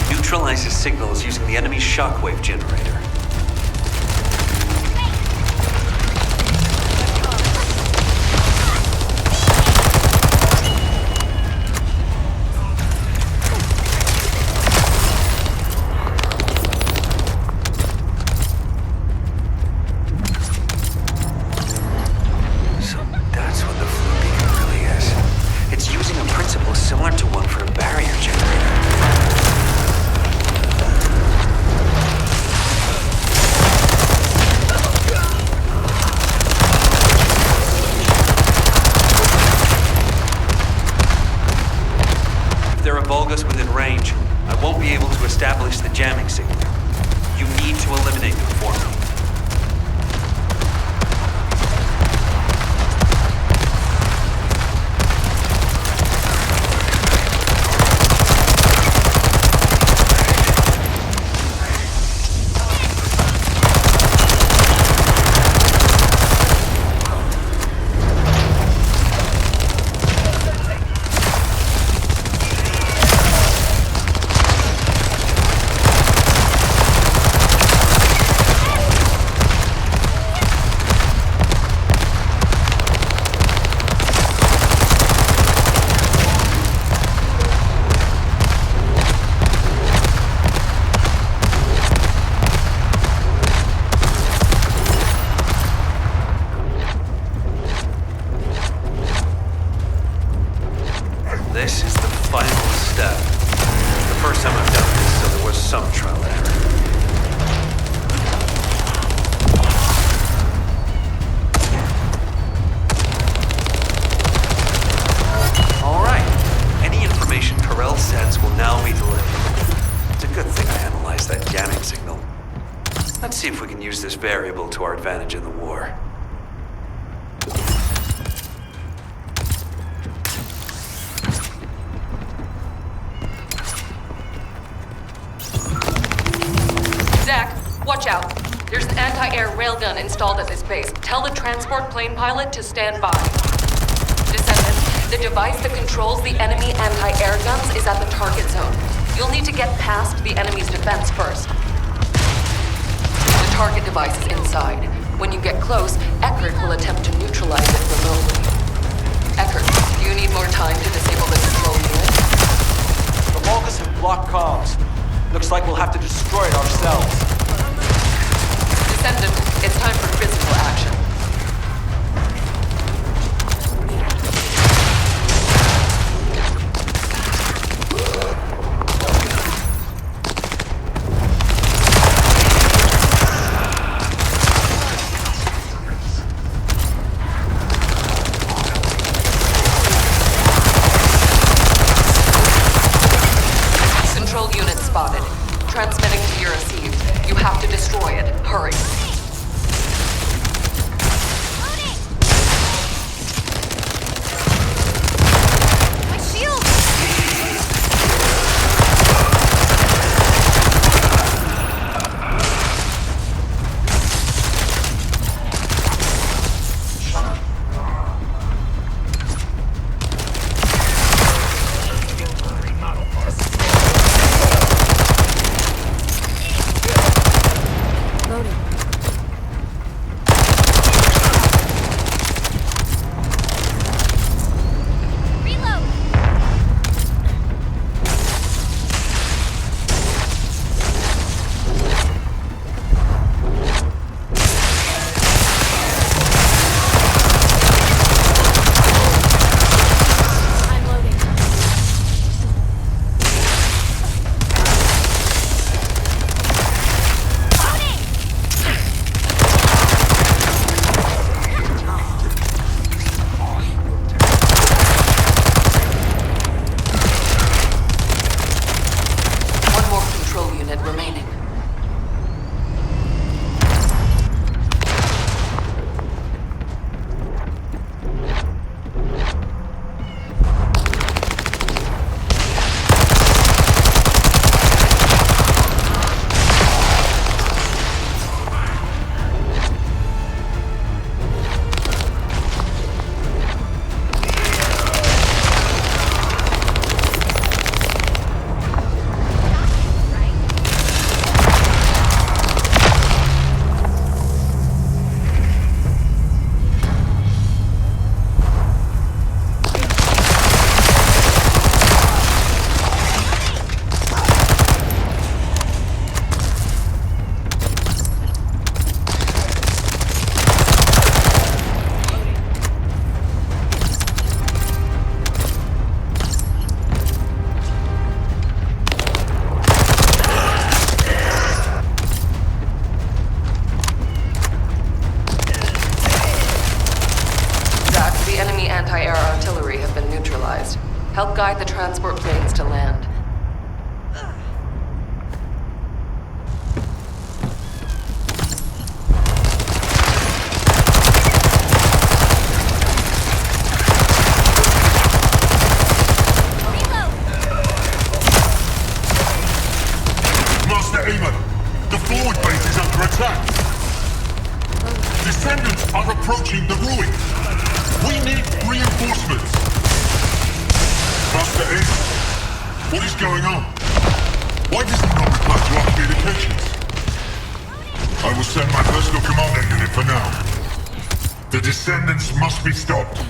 Neutralizes signals using the enemy's shockwave generator. So that's what the flu beacon really is. It's using a principle similar to one for a barrier generator. If there are Vulgus within range, I won't be able to establish the jamming signal. You need to eliminate them for me. This is the final step. The first time I've done this, so there was some trial and error. All right. Any information Corell sends will now be delivered. It's a good thing I analyzed that jamming signal. Let's see if we can use this variable to our advantage in the war. Watch out. There's an anti-air railgun installed at this base. Tell the transport plane pilot to stand by. Descendant, the device that controls the enemy anti-air guns is at the target zone. You'll need to get past the enemy's defense first. The target device is inside. When you get close, Eckert will attempt to neutralize it remotely. Eckert, do you need more time to disable the control unit? The Vulgus have blocked comms. Looks like we'll have to destroy it ourselves. Descendant, it's time for physical action. Transmitting to your received. You have to destroy it. Hurry. My shield! Anti-air artillery have been neutralized. Help guide the transport planes to land. Master Eamon, the forward base is under attack. Descendants are approaching the ruin. We need reinforcements. Master Eamon, what is going on? Why does he not reply to our communications? I will send my personal commando unit for now. The Descendants must be stopped.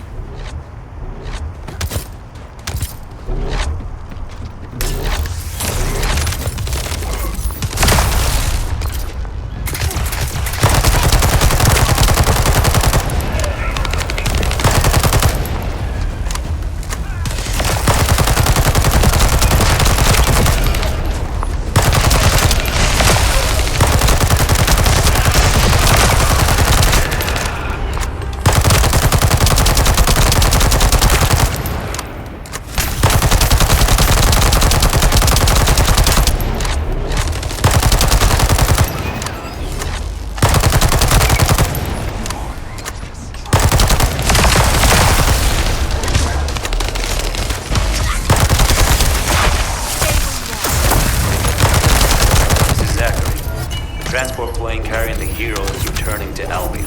Transport plane carrying the heroes is returning to Albion.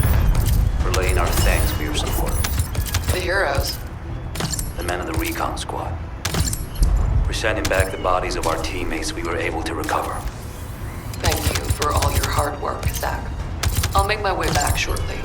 Relaying our thanks for your support. The heroes? The men of the recon squad. We're sending back the bodies of our teammates we were able to recover. Thank you for all your hard work, Zach. I'll make my way back shortly.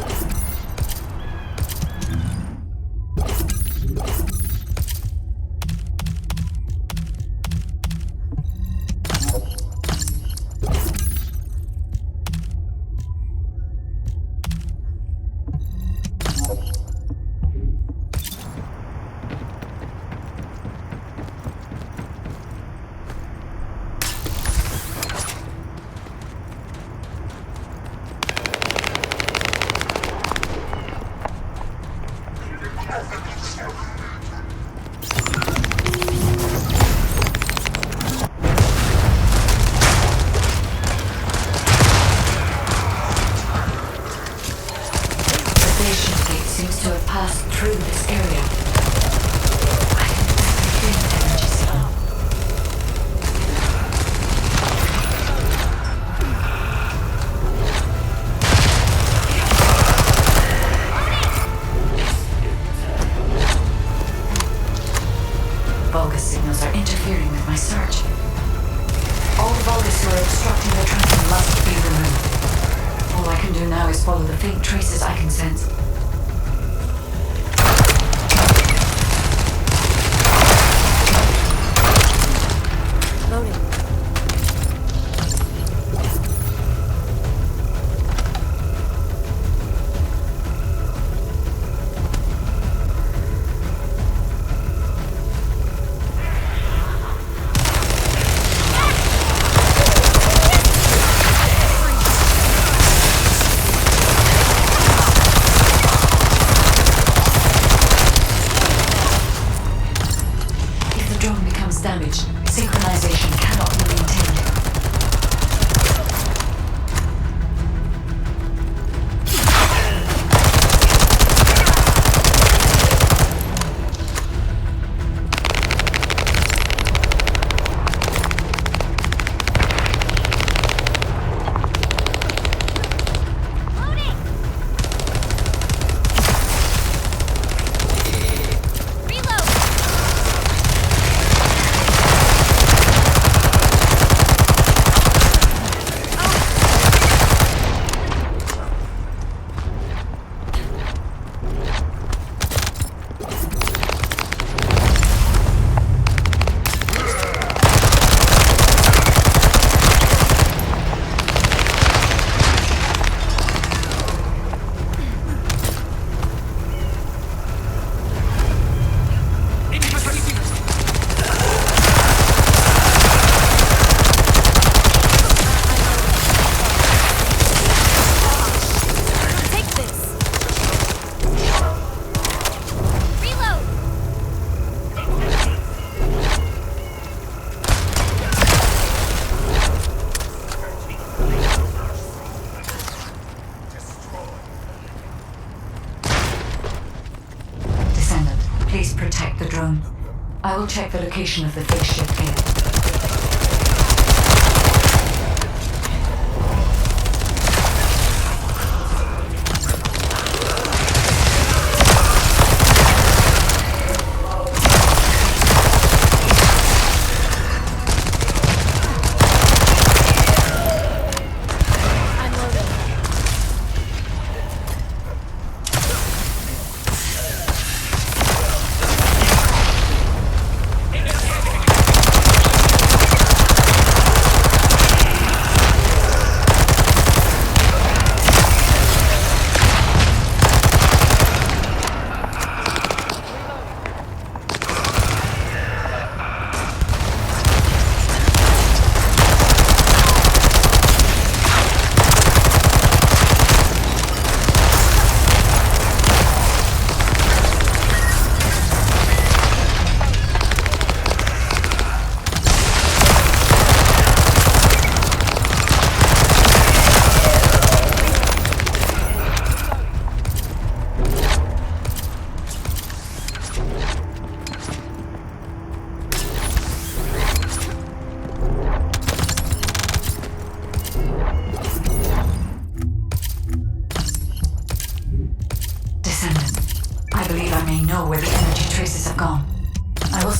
Please protect the drone. I will check the location of the fake ship here.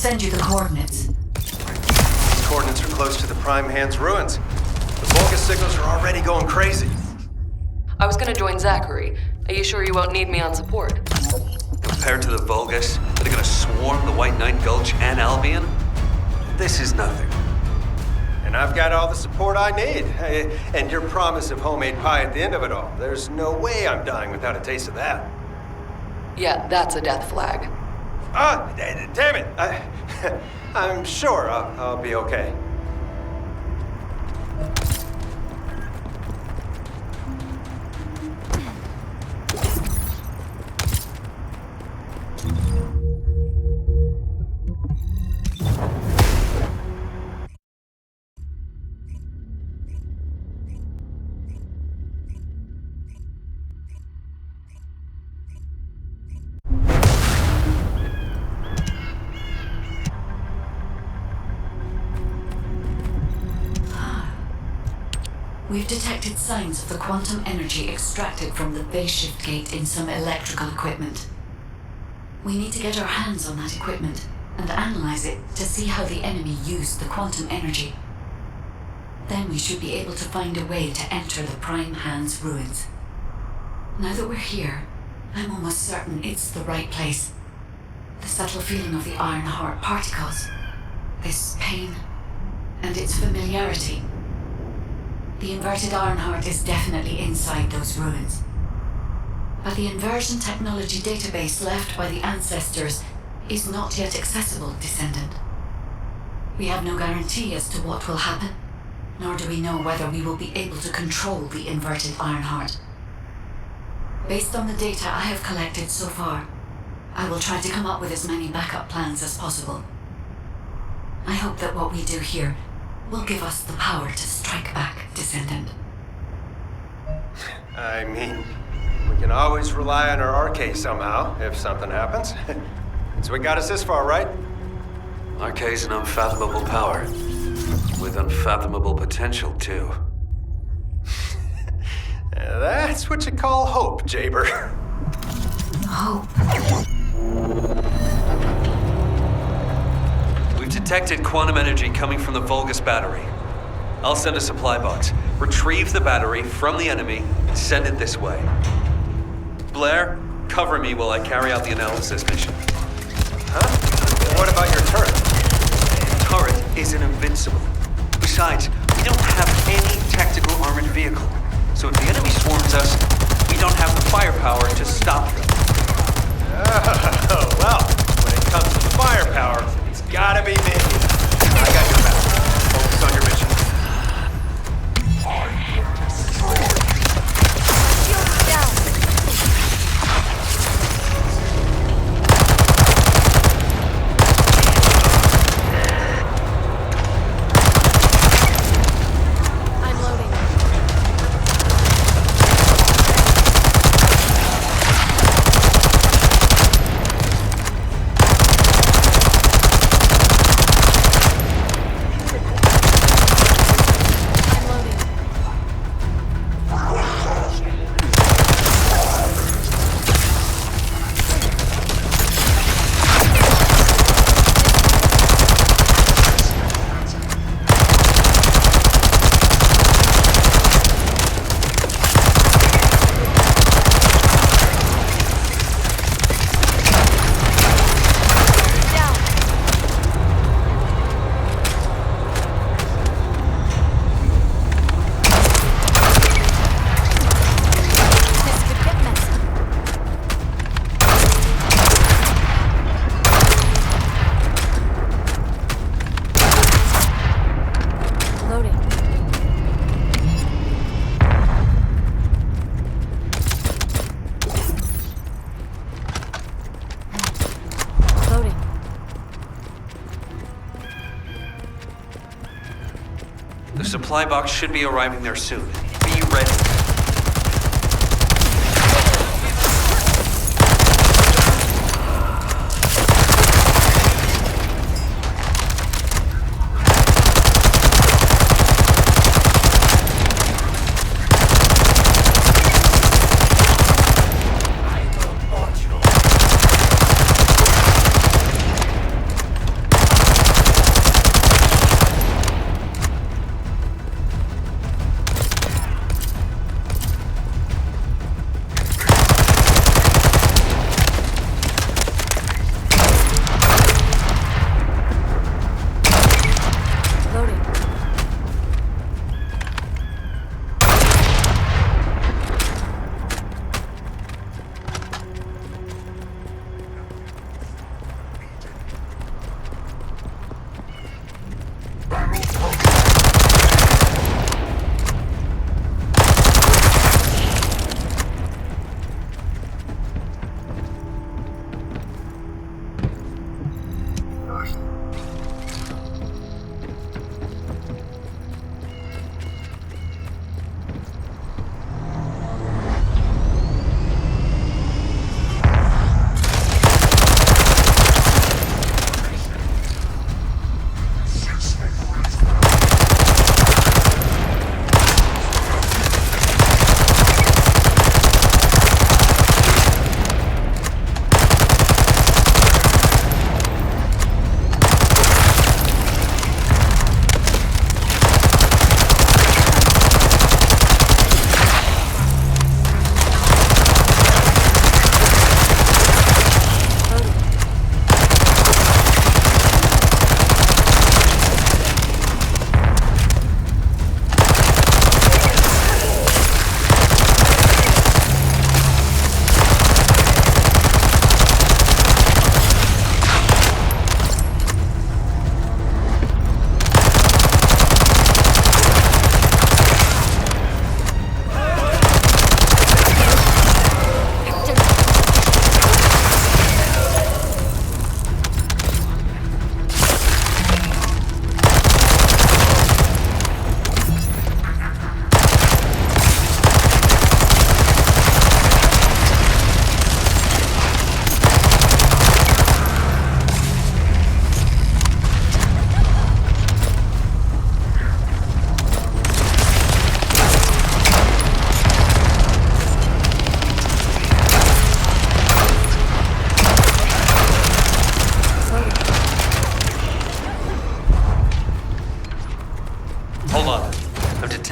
Send you the coordinates. These coordinates are close to the Prime Hand's ruins. The Vulgus signals are already going crazy. I was gonna join Zachary. Are you sure you won't need me on support? Compared to the Vulgus that are gonna swarm the White Knight Gulch and Albion, this is nothing. And I've got all the support I need. And your promise of homemade pie at the end of it all. There's no way I'm dying without a taste of that. Yeah, that's a death flag. Damn it! I'm sure I'll be okay. We've detected signs of the quantum energy extracted from the phase shift gate in some electrical equipment. We need to get our hands on that equipment and analyze it to see how the enemy used the quantum energy. Then we should be able to find a way to enter the Prime Hand's ruins. Now that we're here, I'm almost certain it's the right place. The subtle feeling of the Iron Heart particles, this pain, and its familiarity. The inverted Ironheart is definitely inside those ruins. But the inversion technology database left by the ancestors is not yet accessible, Descendant. We have no guarantee as to what will happen, nor do we know whether we will be able to control the inverted Ironheart. Based on the data I have collected so far, I will try to come up with as many backup plans as possible. I hope that what we do here will give us the power to strike back, Descendant. I mean, we can always rely on our arcade somehow, if something happens. So we got us this far, right? Arcade's an unfathomable power. With unfathomable potential, too. That's what you call hope, Jaber. Hope. We've detected quantum energy coming from the Vulgus battery. I'll send a supply box. Retrieve the battery from the enemy and send it this way. Blair, cover me while I carry out the analysis mission. Huh? What about your turret? The turret isn't invincible. Besides, we don't have any tactical armored vehicle. So if the enemy swarms us, we don't have the firepower to stop them. Oh, well, when it comes to firepower, it's gotta be me. I got your back. Focus on your mission. The supply box should be arriving there soon. Be ready.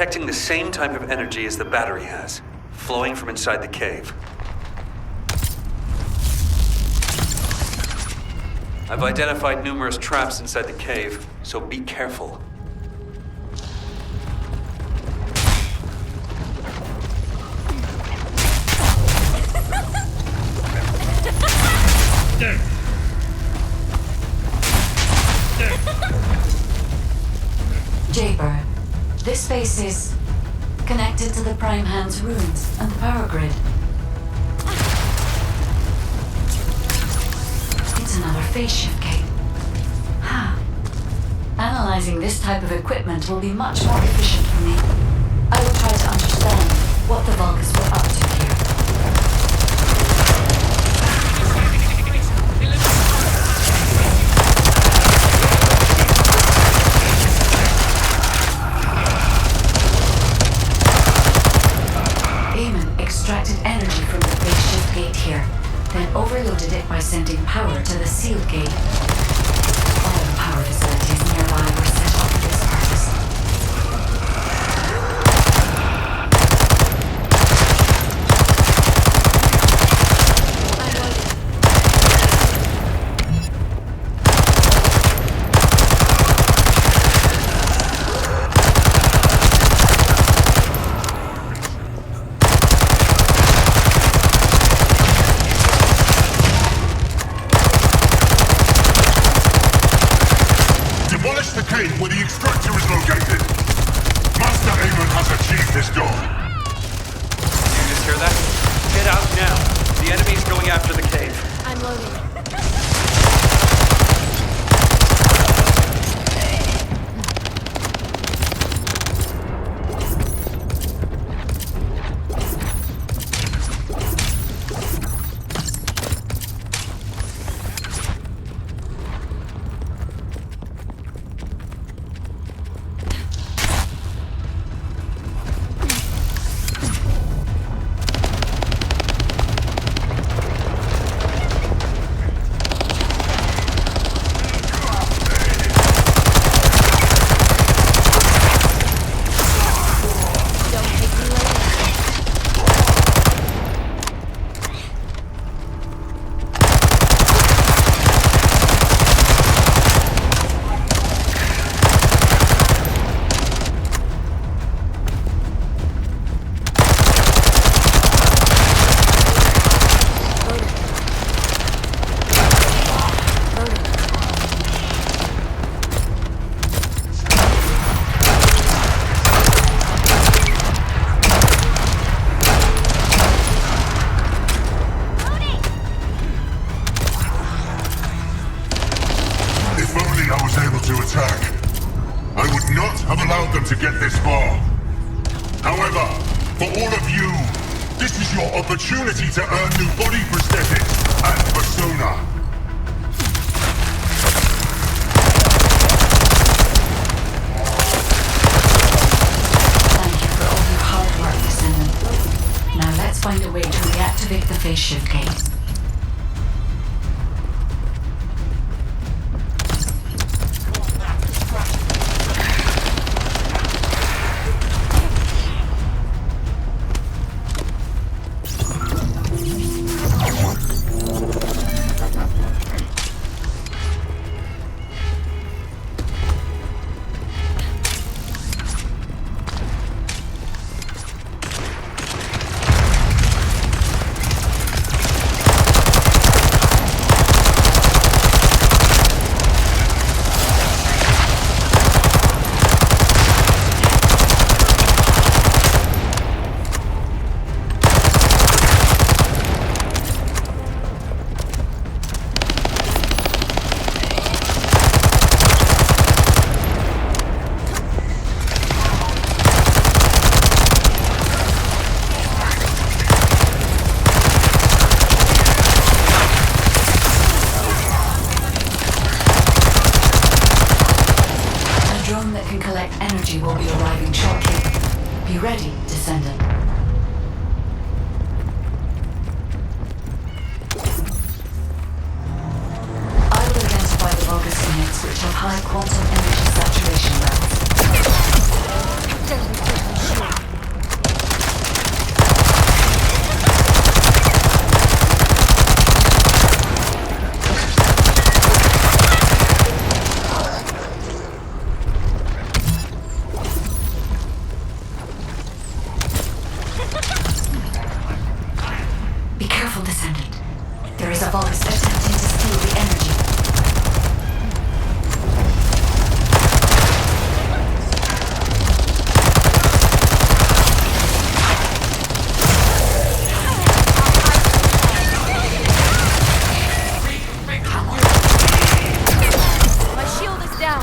detecting the same type of energy as the battery has, flowing from inside the cave. I've identified numerous traps inside the cave, so be careful. Jaybird, this space is connected to the Prime Hand's runes and the power grid. It's another phase shift gate. Huh. Analyzing this type of equipment will be much more efficient for me. I will try to understand what the Vulgus were up to here. Extracted energy from the phase shift gate here, then overloaded it by sending power to the sealed gate. All the power facilities nearby were set up for this purpose. Where the extractor is located. Master Amon has achieved his goal. You just hear that? Get out now. The enemy's going after the cave. I'm loading. To get this far. However, for all of you, this is your opportunity to earn new body prosthetics and persona. Thank you for all your hard work, Descendant. Now let's find a way to reactivate the phase shift gate. Will be arriving shortly. Be ready, Descendant. I will identify the Vulgus units which have high quantum energy saturation levels.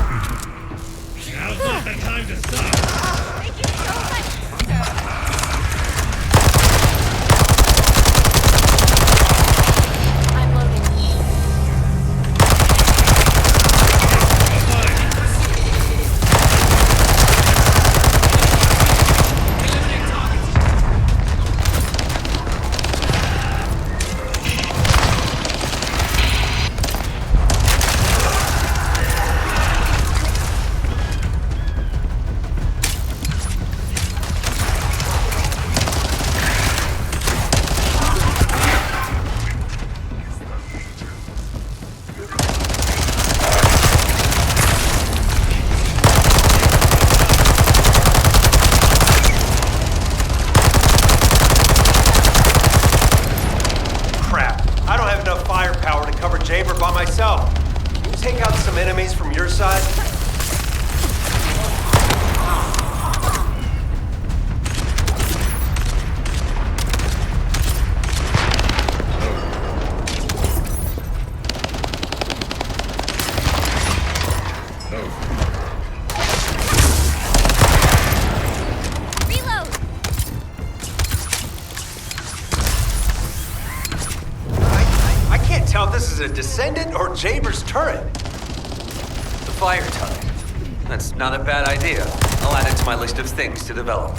Now's not the time to stop! Thank you so much! I'm loading. Jaber by myself. Can you take out some enemies from your side? This is a Descendant or Jaber's turret. The fire tunnel. That's not a bad idea. I'll add it to my list of things to develop.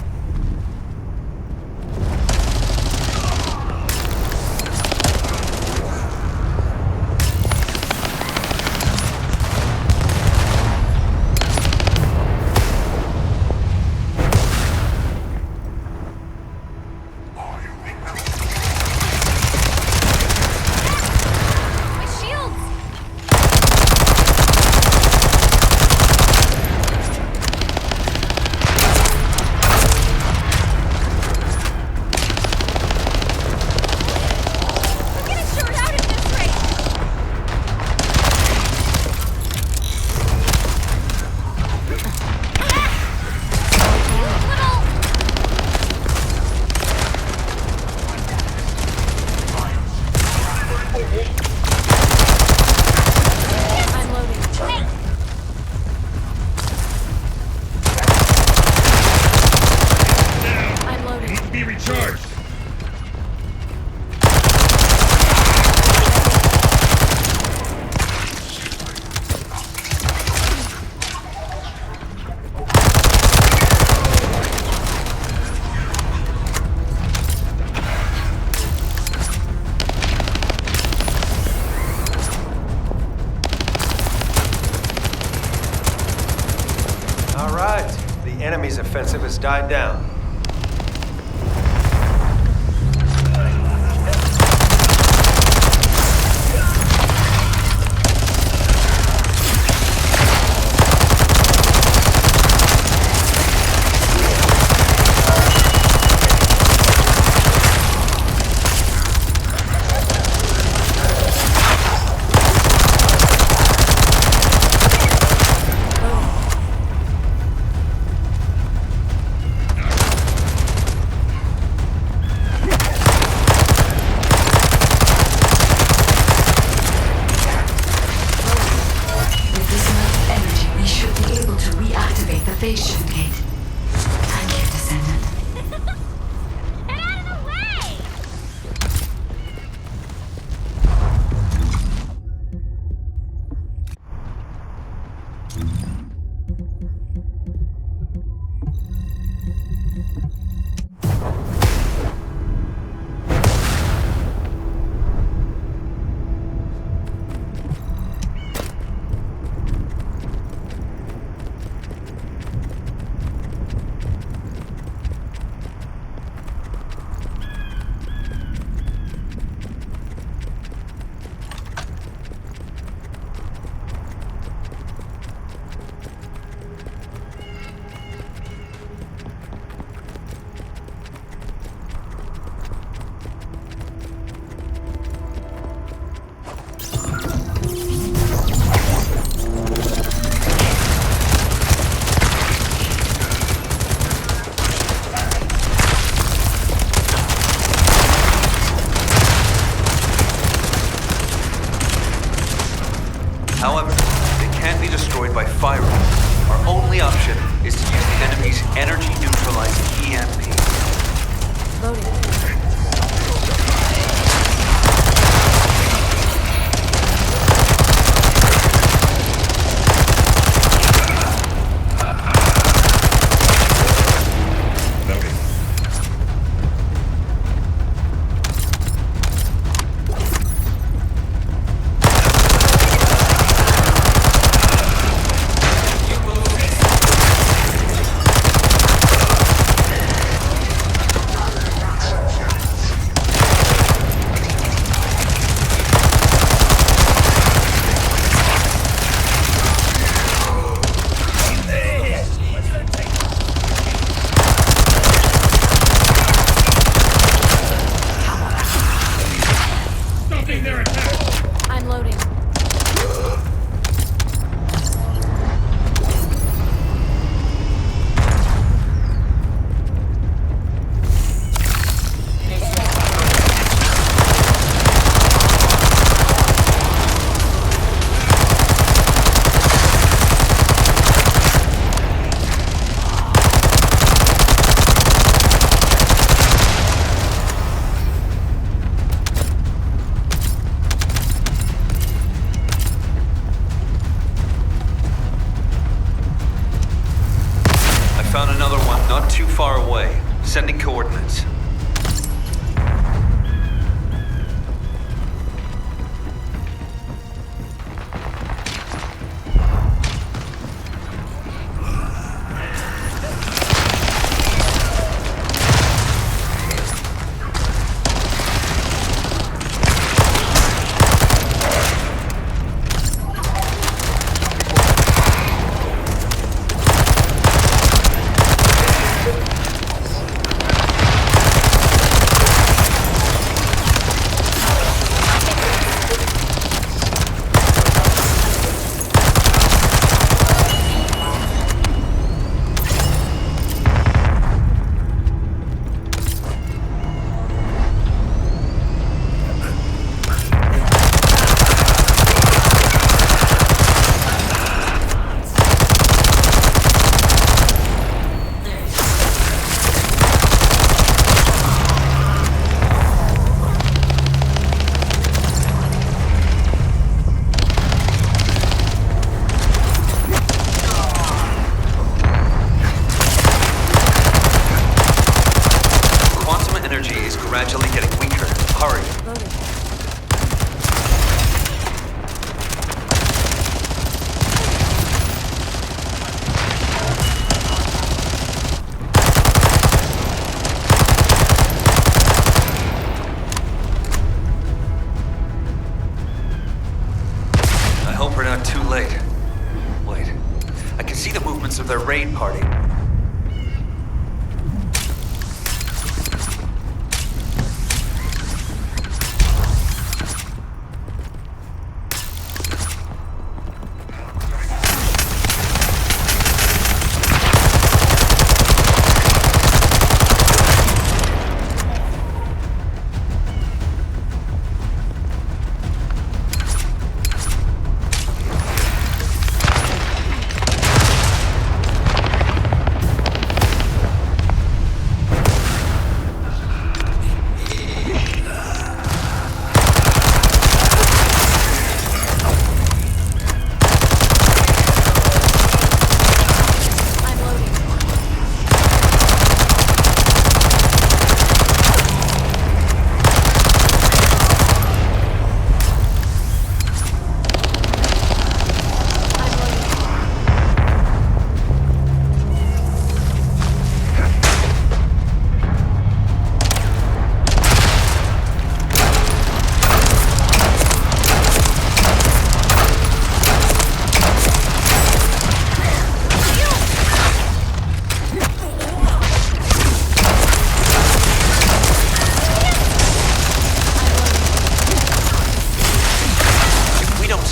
The enemy's offensive has died down. Our only option is to use the enemy's energy-neutralizing EMP. Loading. Found another one, not too far away. Sending coordinates. Gradually getting weaker. Hurry. I hope we're not too late. Wait. I can see the movements of their raid party.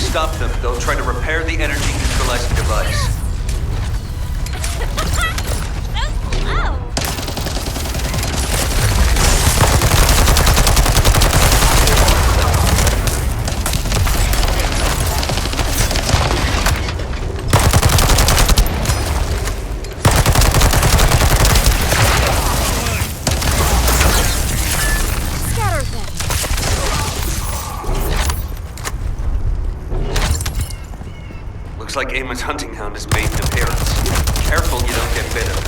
Stop them, they'll try to repair the energy neutralizing device. like Eamon's hunting hound has made an appearance. Careful you don't get bitten.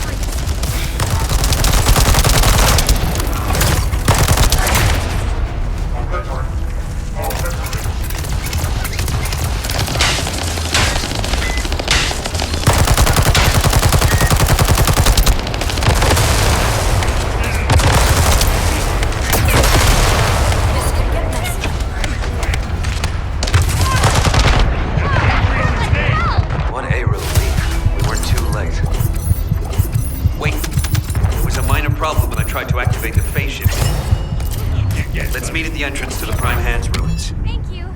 Let's meet at the entrance to the Prime Hands ruins. Thank you.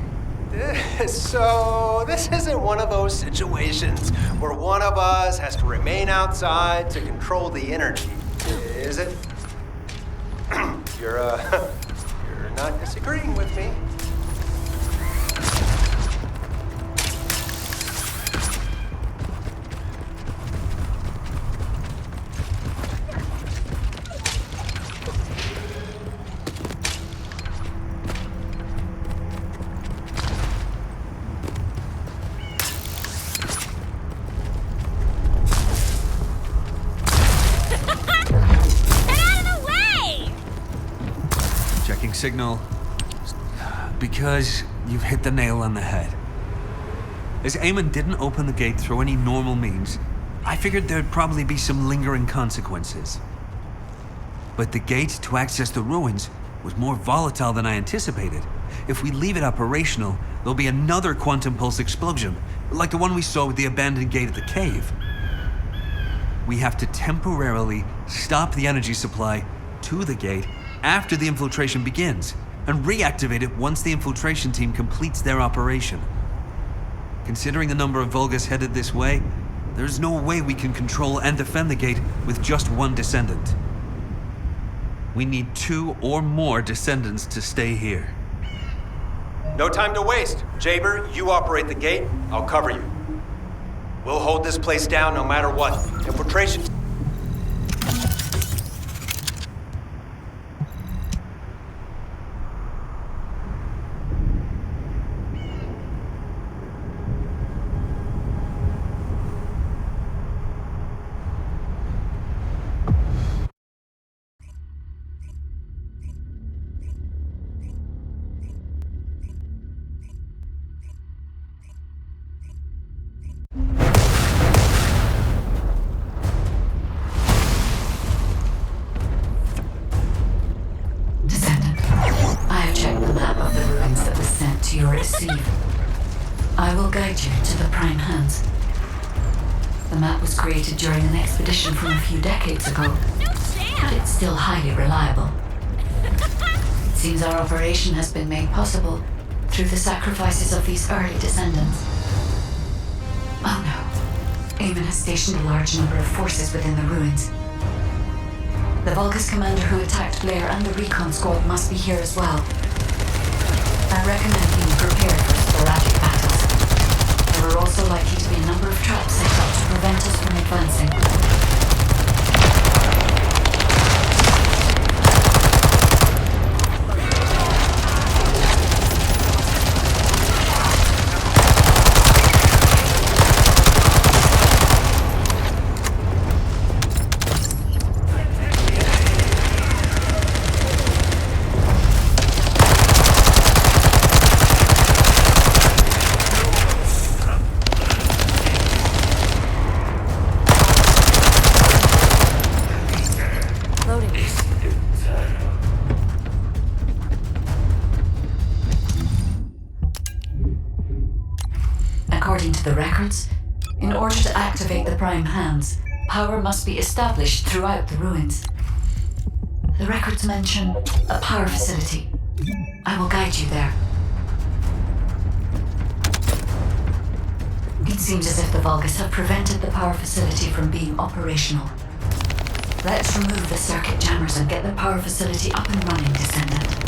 So, this isn't one of those situations where one of us has to remain outside to control the energy, is it? You're not disagreeing with me. Signal because you've hit the nail on the head. As Eamon didn't open the gate through any normal means, I figured there'd probably be some lingering consequences. But the gate to access the ruins was more volatile than I anticipated. If we leave it operational, there'll be another quantum pulse explosion, like the one we saw with the abandoned gate at the cave. We have to temporarily stop the energy supply to the gate after the infiltration begins, and reactivate it once the infiltration team completes their operation. Considering the number of Vulgus headed this way, there's no way we can control and defend the gate with just one Descendant. We need 2 or more Descendants to stay here. No time to waste. Jaber, you operate the gate, I'll cover you. We'll hold this place down no matter what. Infiltration... your receive. I will guide you to the Prime Hands. The map was created during an expedition from a few decades ago, but it's still highly reliable. It seems our operation has been made possible through the sacrifices of these early Descendants. Oh no. Eamon has stationed a large number of forces within the ruins. The Vulgus commander who attacked Blair and the recon squad must be here as well. I recommend being prepared for sporadic battles. There are also likely to be a number of traps set up to prevent us from advancing. According to the records, in order to activate the Prime Hands, power must be established throughout the ruins. The records mention a power facility. I will guide you there. It seems as if the Vulgus have prevented the power facility from being operational. Let's remove the circuit jammers and get the power facility up and running, Descendant.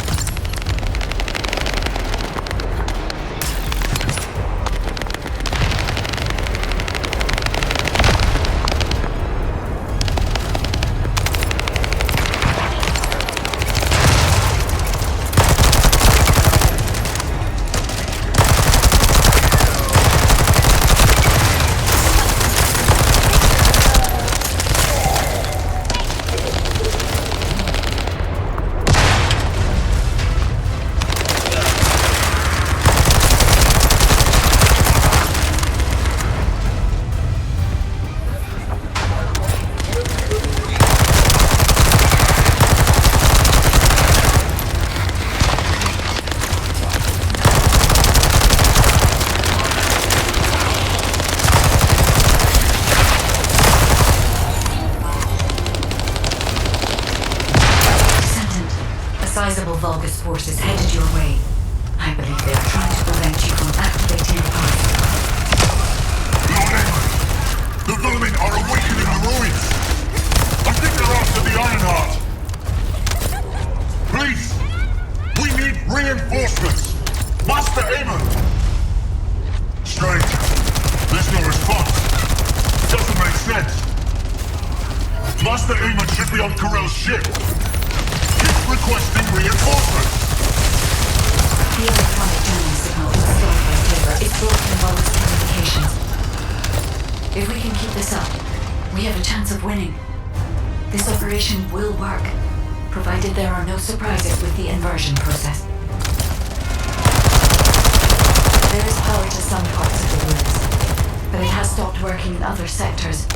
forces headed your way. I believe they are trying to prevent you from activating the power. Lord Aemon, the vermin are awakening the ruins. I think they're after the Ironheart. Please, we need reinforcements. Master Aemon. Strange. There's no response. Doesn't make sense. Master Aemon should be on Corell's ship. Keep requesting reinforcements. The electronic jamming signal installed by Saber is blocking Volga's communications. If we can keep this up, we have a chance of winning. This operation will work, provided there are no surprises with the inversion process. There is power to some parts of the ruins, but it has stopped working in other sectors.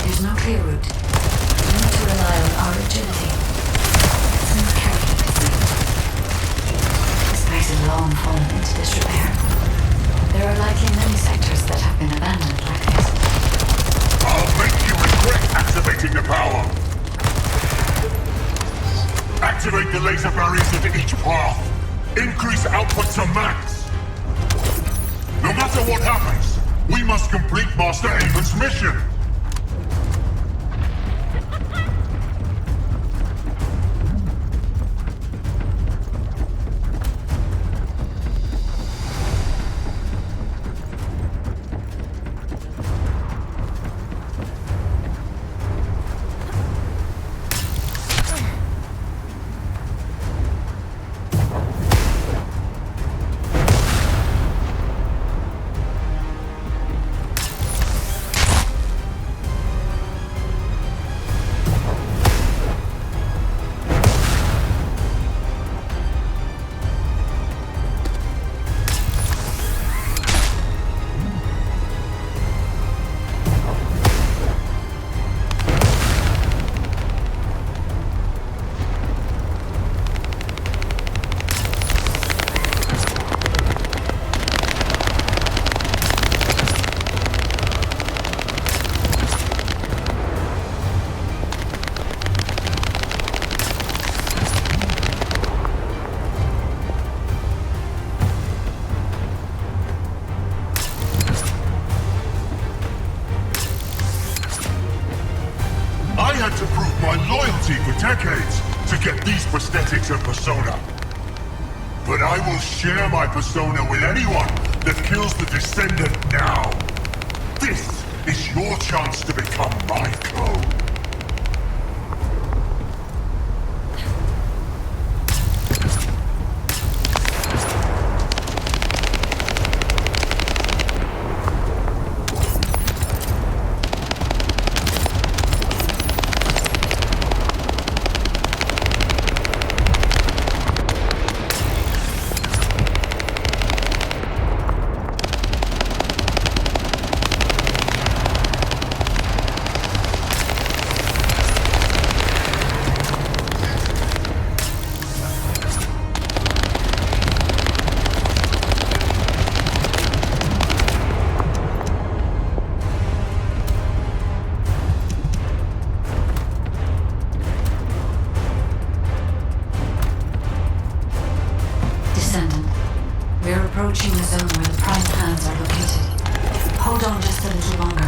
There's no clear route. We need to rely on our agility. Let's move carefully, Disney. This place has long fallen into disrepair. There are likely many sectors that have been abandoned like this. I'll make you regret activating the power. Activate the laser barriers at each path. Increase output to max. No matter what happens, we must complete Master Aemon's mission. To prove my loyalty for decades to get these prosthetics and persona. But I will share my persona with anyone that kills the Descendant now. This is your chance to become my clone. We're approaching the zone where the prime plans are located. Hold on just a little longer.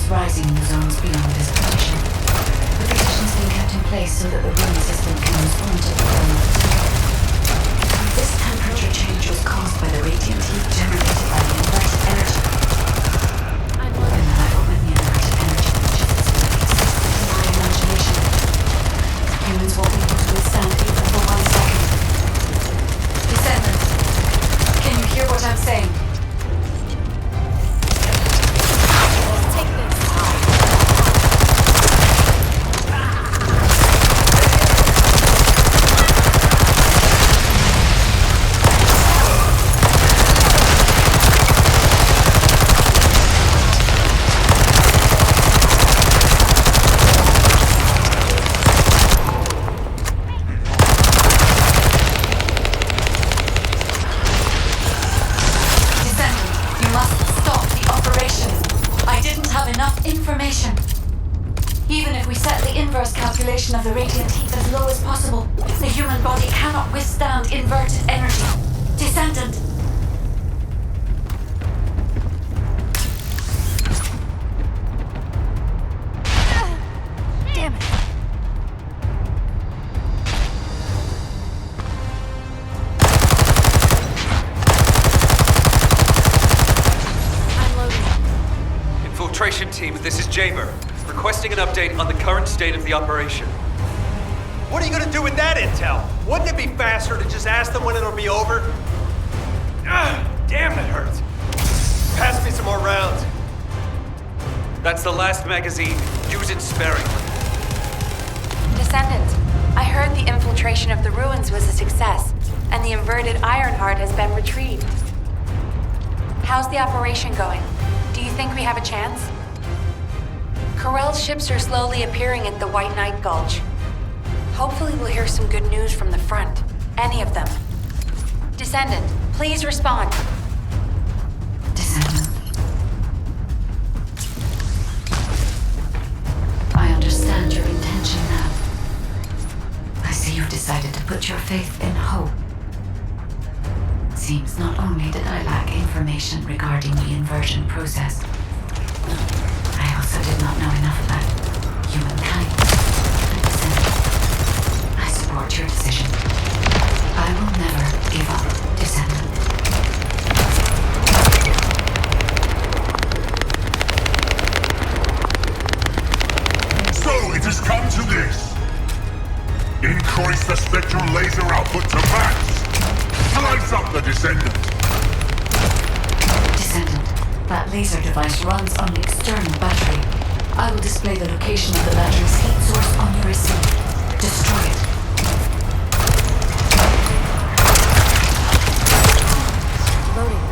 Rising in the zones beyond this position. The conditions being kept in place so that the room system can respond to the this inverse calculation of the radiant heat as low as possible. The human body cannot withstand inverted energy. Descendant. Damn it. I'm loading. Infiltration team, this is Jaber. Requesting an update on the current state of the operation. What are you gonna do with that intel? Wouldn't it be faster to just ask them when it'll be over? Damn, that hurts. Pass me some more rounds. That's the last magazine. Use it sparingly. Descendant, I heard the infiltration of the ruins was a success, and the inverted Ironheart has been retrieved. How's the operation going? Do you think we have a chance? Corell's ships are slowly appearing at the White Knight Gulch. Hopefully we'll hear some good news from the front. Any of them. Descendant, please respond. Descendant. I understand your intention now. I see you've decided to put your faith in hope. Seems not only did I lack information regarding the inversion process, I also did not know enough about humankind. I support your decision. I will never give up, Descendant. So it has come to this. Increase the spectral laser output to max. Slice up the Descendant. Descendant, that laser device runs on an external battery. I will display the location of the battery's heat source on your receipt. Destroy it. Loading.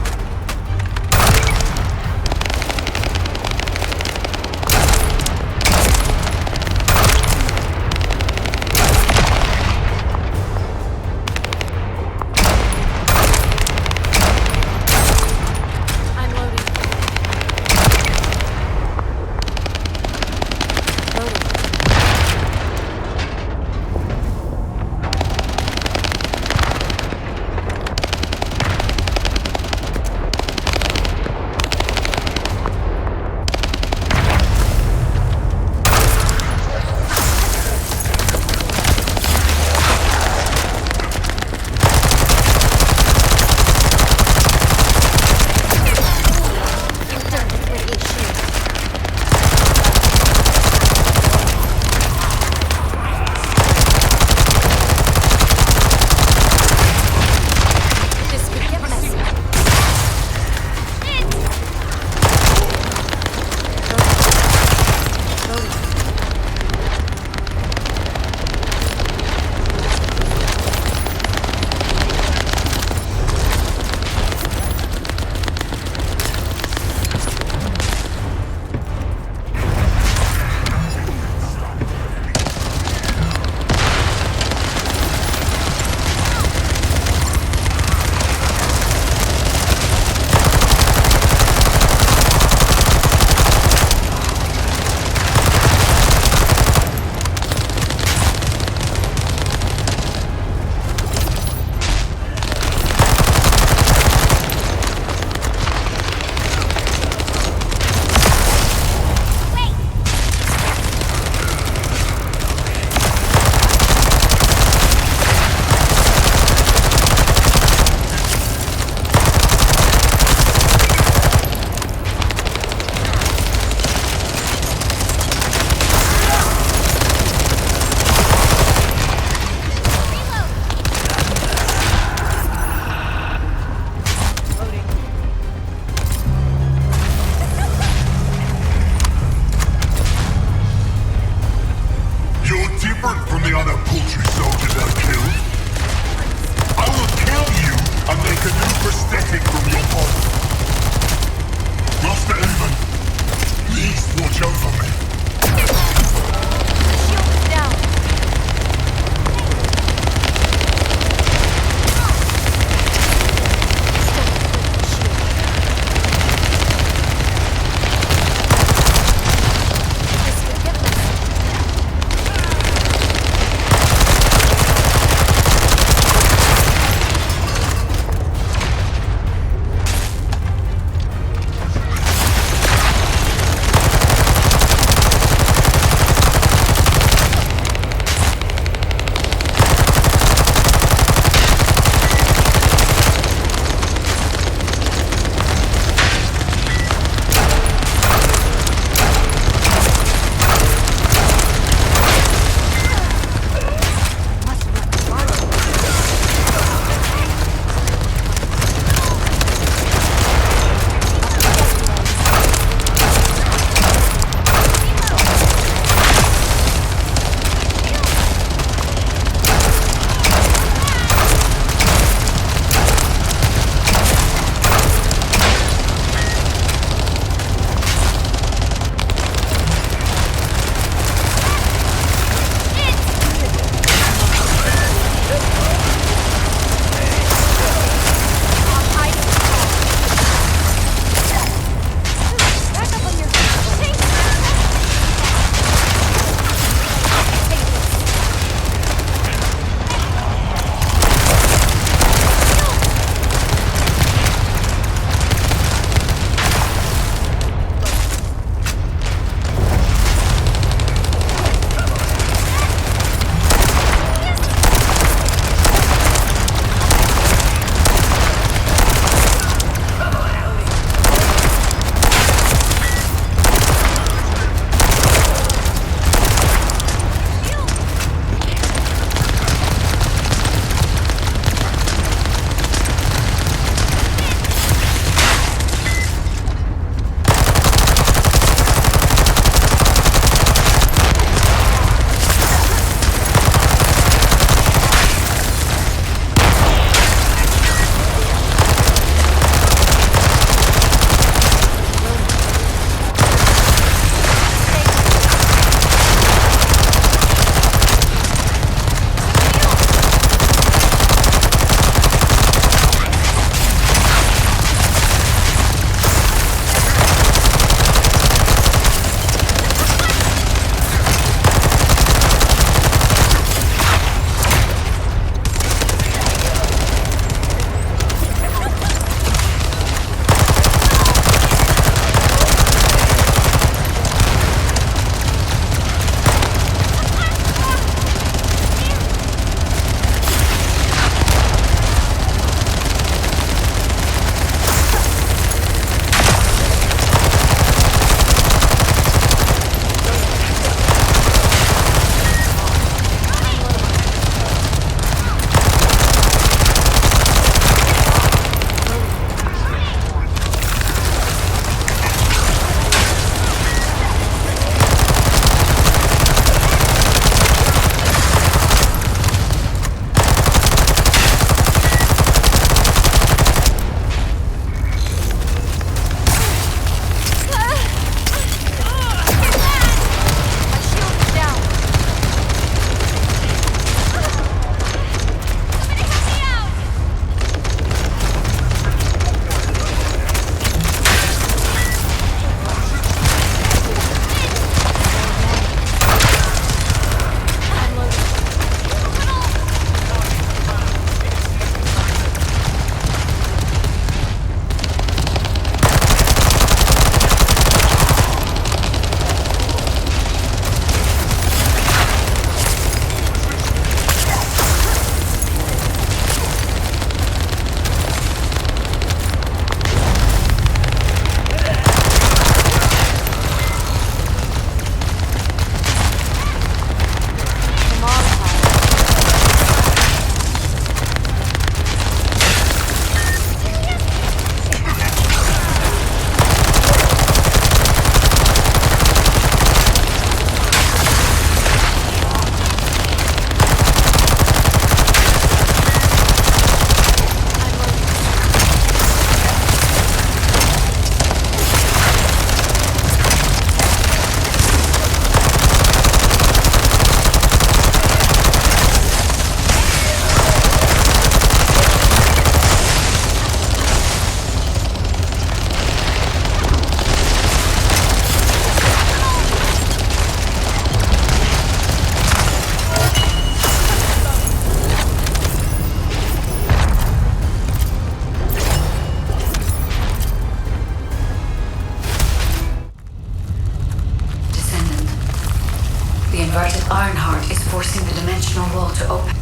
inverted Ironheart is forcing the dimensional wall to open.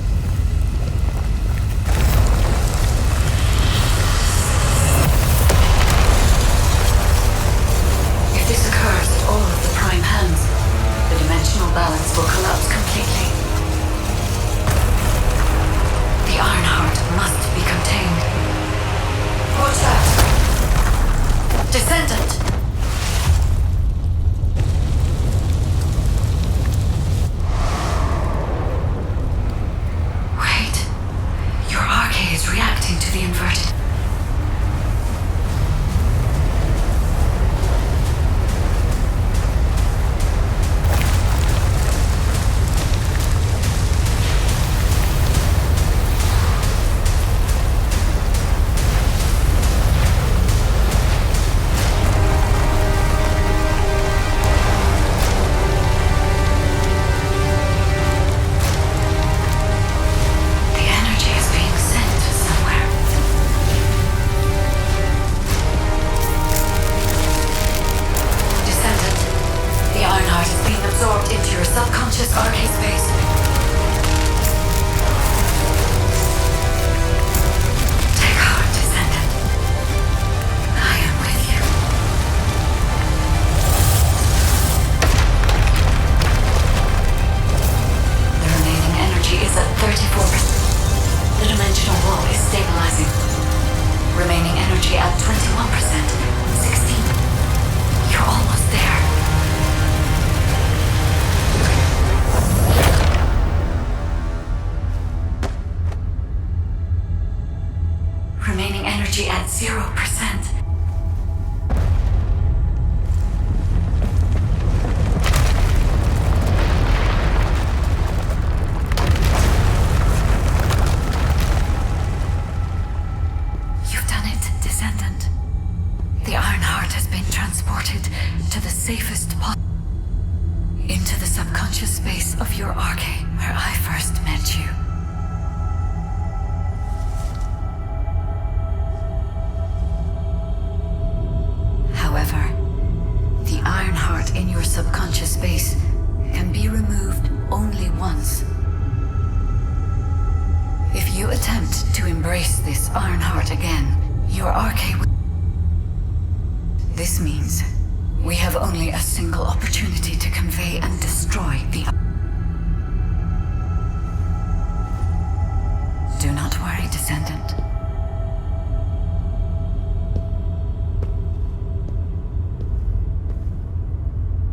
If this occurs at all of the prime hands, the dimensional balance will collapse completely. The Ironheart must be contained. Watch that! Descendant! Is reacting to the inverted. At 0%. You've done it, Descendant. The Ironheart has been transported to the safest spot. Into the subconscious space of your arcade where I first met you. In your subconscious space can be removed only once. If you attempt to embrace this Ironheart again, your arcade will... This means we have only a single opportunity to convey and destroy the... Do not worry, Descendant.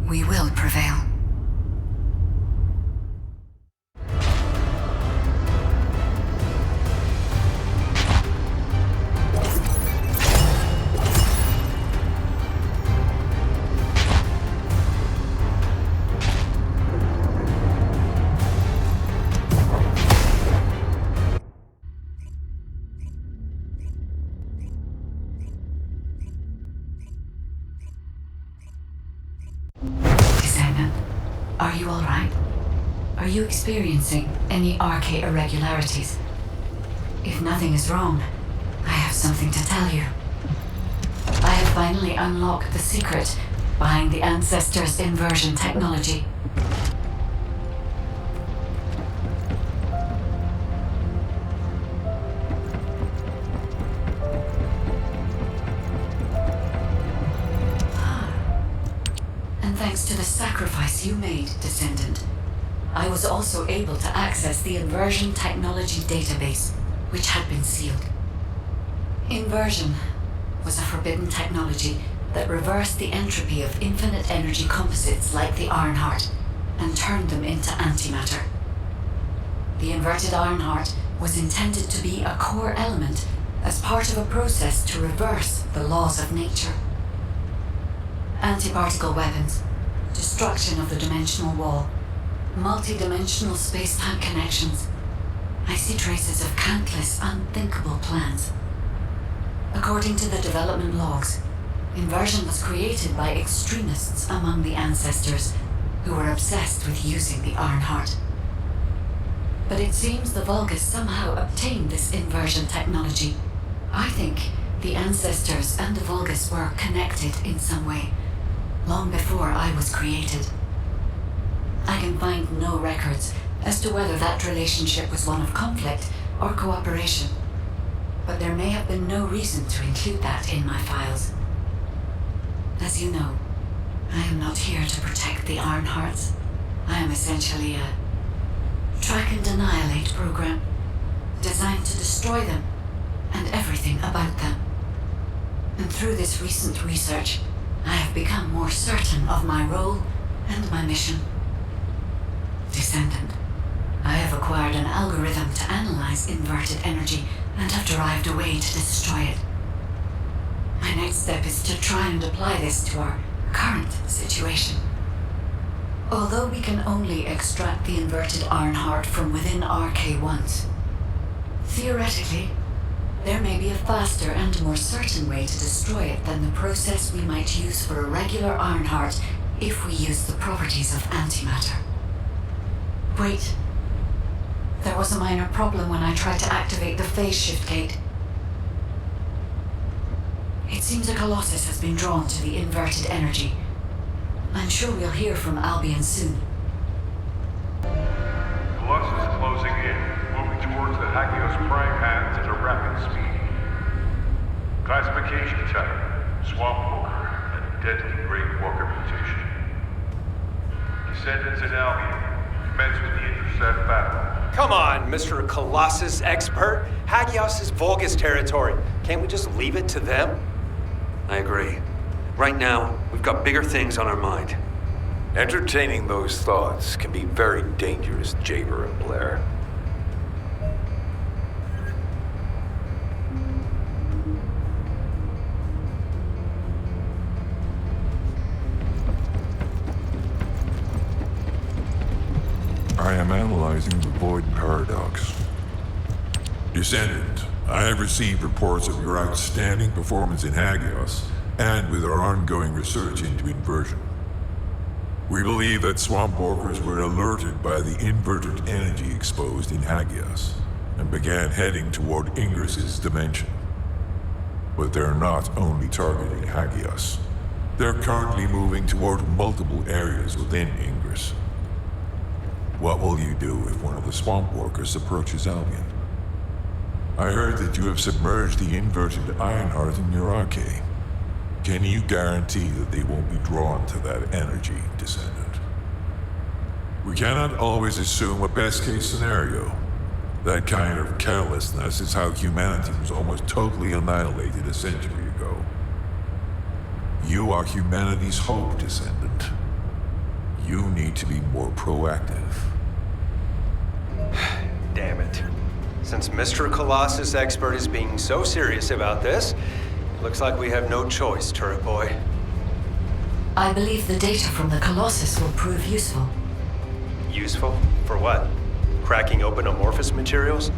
We will prevail. Are you all right? Are you experiencing any arcade irregularities? If nothing is wrong, I have something to tell you. I have finally unlocked the secret behind the Ancestors' inversion technology. Thanks to the sacrifice you made, Descendant, I was also able to access the Inversion Technology database, which had been sealed. Inversion was a forbidden technology that reversed the entropy of infinite energy composites like the Ironheart and turned them into antimatter. The inverted Ironheart was intended to be a core element as part of a process to reverse the laws of nature. Anti-particle weapons, destruction of the dimensional wall, multi-dimensional space-time connections. I see traces of countless unthinkable plans. According to the development logs, inversion was created by extremists among the Ancestors who were obsessed with using the Ironheart. But it seems the Vulgus somehow obtained this inversion technology. I think the Ancestors and the Vulgus were connected in some way, long before I was created. I can find no records as to whether that relationship was one of conflict or cooperation. But there may have been no reason to include that in my files. As you know, I am not here to protect the Ironhearts. I am essentially a track and annihilate program, designed to destroy them and everything about them. And through this recent research, I have become more certain of my role and my mission. Descendant, I have acquired an algorithm to analyze inverted energy and have derived a way to destroy it. My next step is to try and apply this to our current situation. Although we can only extract the inverted Ironheart from within RK-1s, theoretically, there may be a faster and more certain way to destroy it than the process we might use for a regular Ironheart if we use the properties of antimatter. Wait. There was a minor problem when I tried to activate the phase shift gate. It seems a Colossus has been drawn to the inverted energy. I'm sure we'll hear from Albion soon. Colossus is closing in, moving towards the Hagios prime hands at a rapid speed. Classification type, Swamp Walker, and deadly Great Walker mutation. Descendants in Albion, commence with the intercept battle. Come on, Mr. Colossus expert. Hagios is Vulgus territory. Can't we just leave it to them? I agree. Right now, we've got bigger things on our mind. Entertaining those thoughts can be very dangerous, Jaber and Blair. I am analyzing the Void Paradox. Descendant, I have received reports of your outstanding performance in Hagios, and with our ongoing research into inversion. We believe that Swamp Walkers were alerted by the inverted energy exposed in Hagios, and began heading toward Ingris's dimension. But they're not only targeting Hagios. They're currently moving toward multiple areas within Ingris. What will you do if one of the Swamp Walkers approaches Albion? I heard that you have submerged the inverted Ironheart in your arcade. Can you guarantee that they won't be drawn to that energy, Descendant? We cannot always assume a best-case scenario. That kind of carelessness is how humanity was almost totally annihilated a century ago. You are humanity's hope, Descendant. You need to be more proactive. Damn it. Since Mr. Colossus expert is being so serious about this, looks like we have no choice, Turret Boy. I believe the data from the Colossus will prove useful. Useful? For what? Cracking open amorphous materials?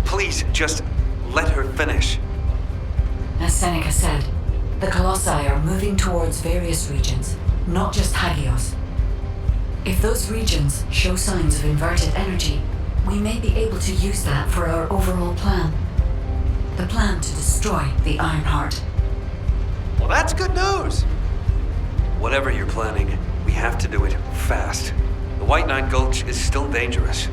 Please, just let her finish. As Seneca said, the Colossi are moving towards various regions, not just Hagios. If those regions show signs of inverted energy, we may be able to use that for our overall plan. The plan to destroy the Ironheart. Well, that's good news. Whatever you're planning, we have to do it fast. The White Knight Gulch is still dangerous.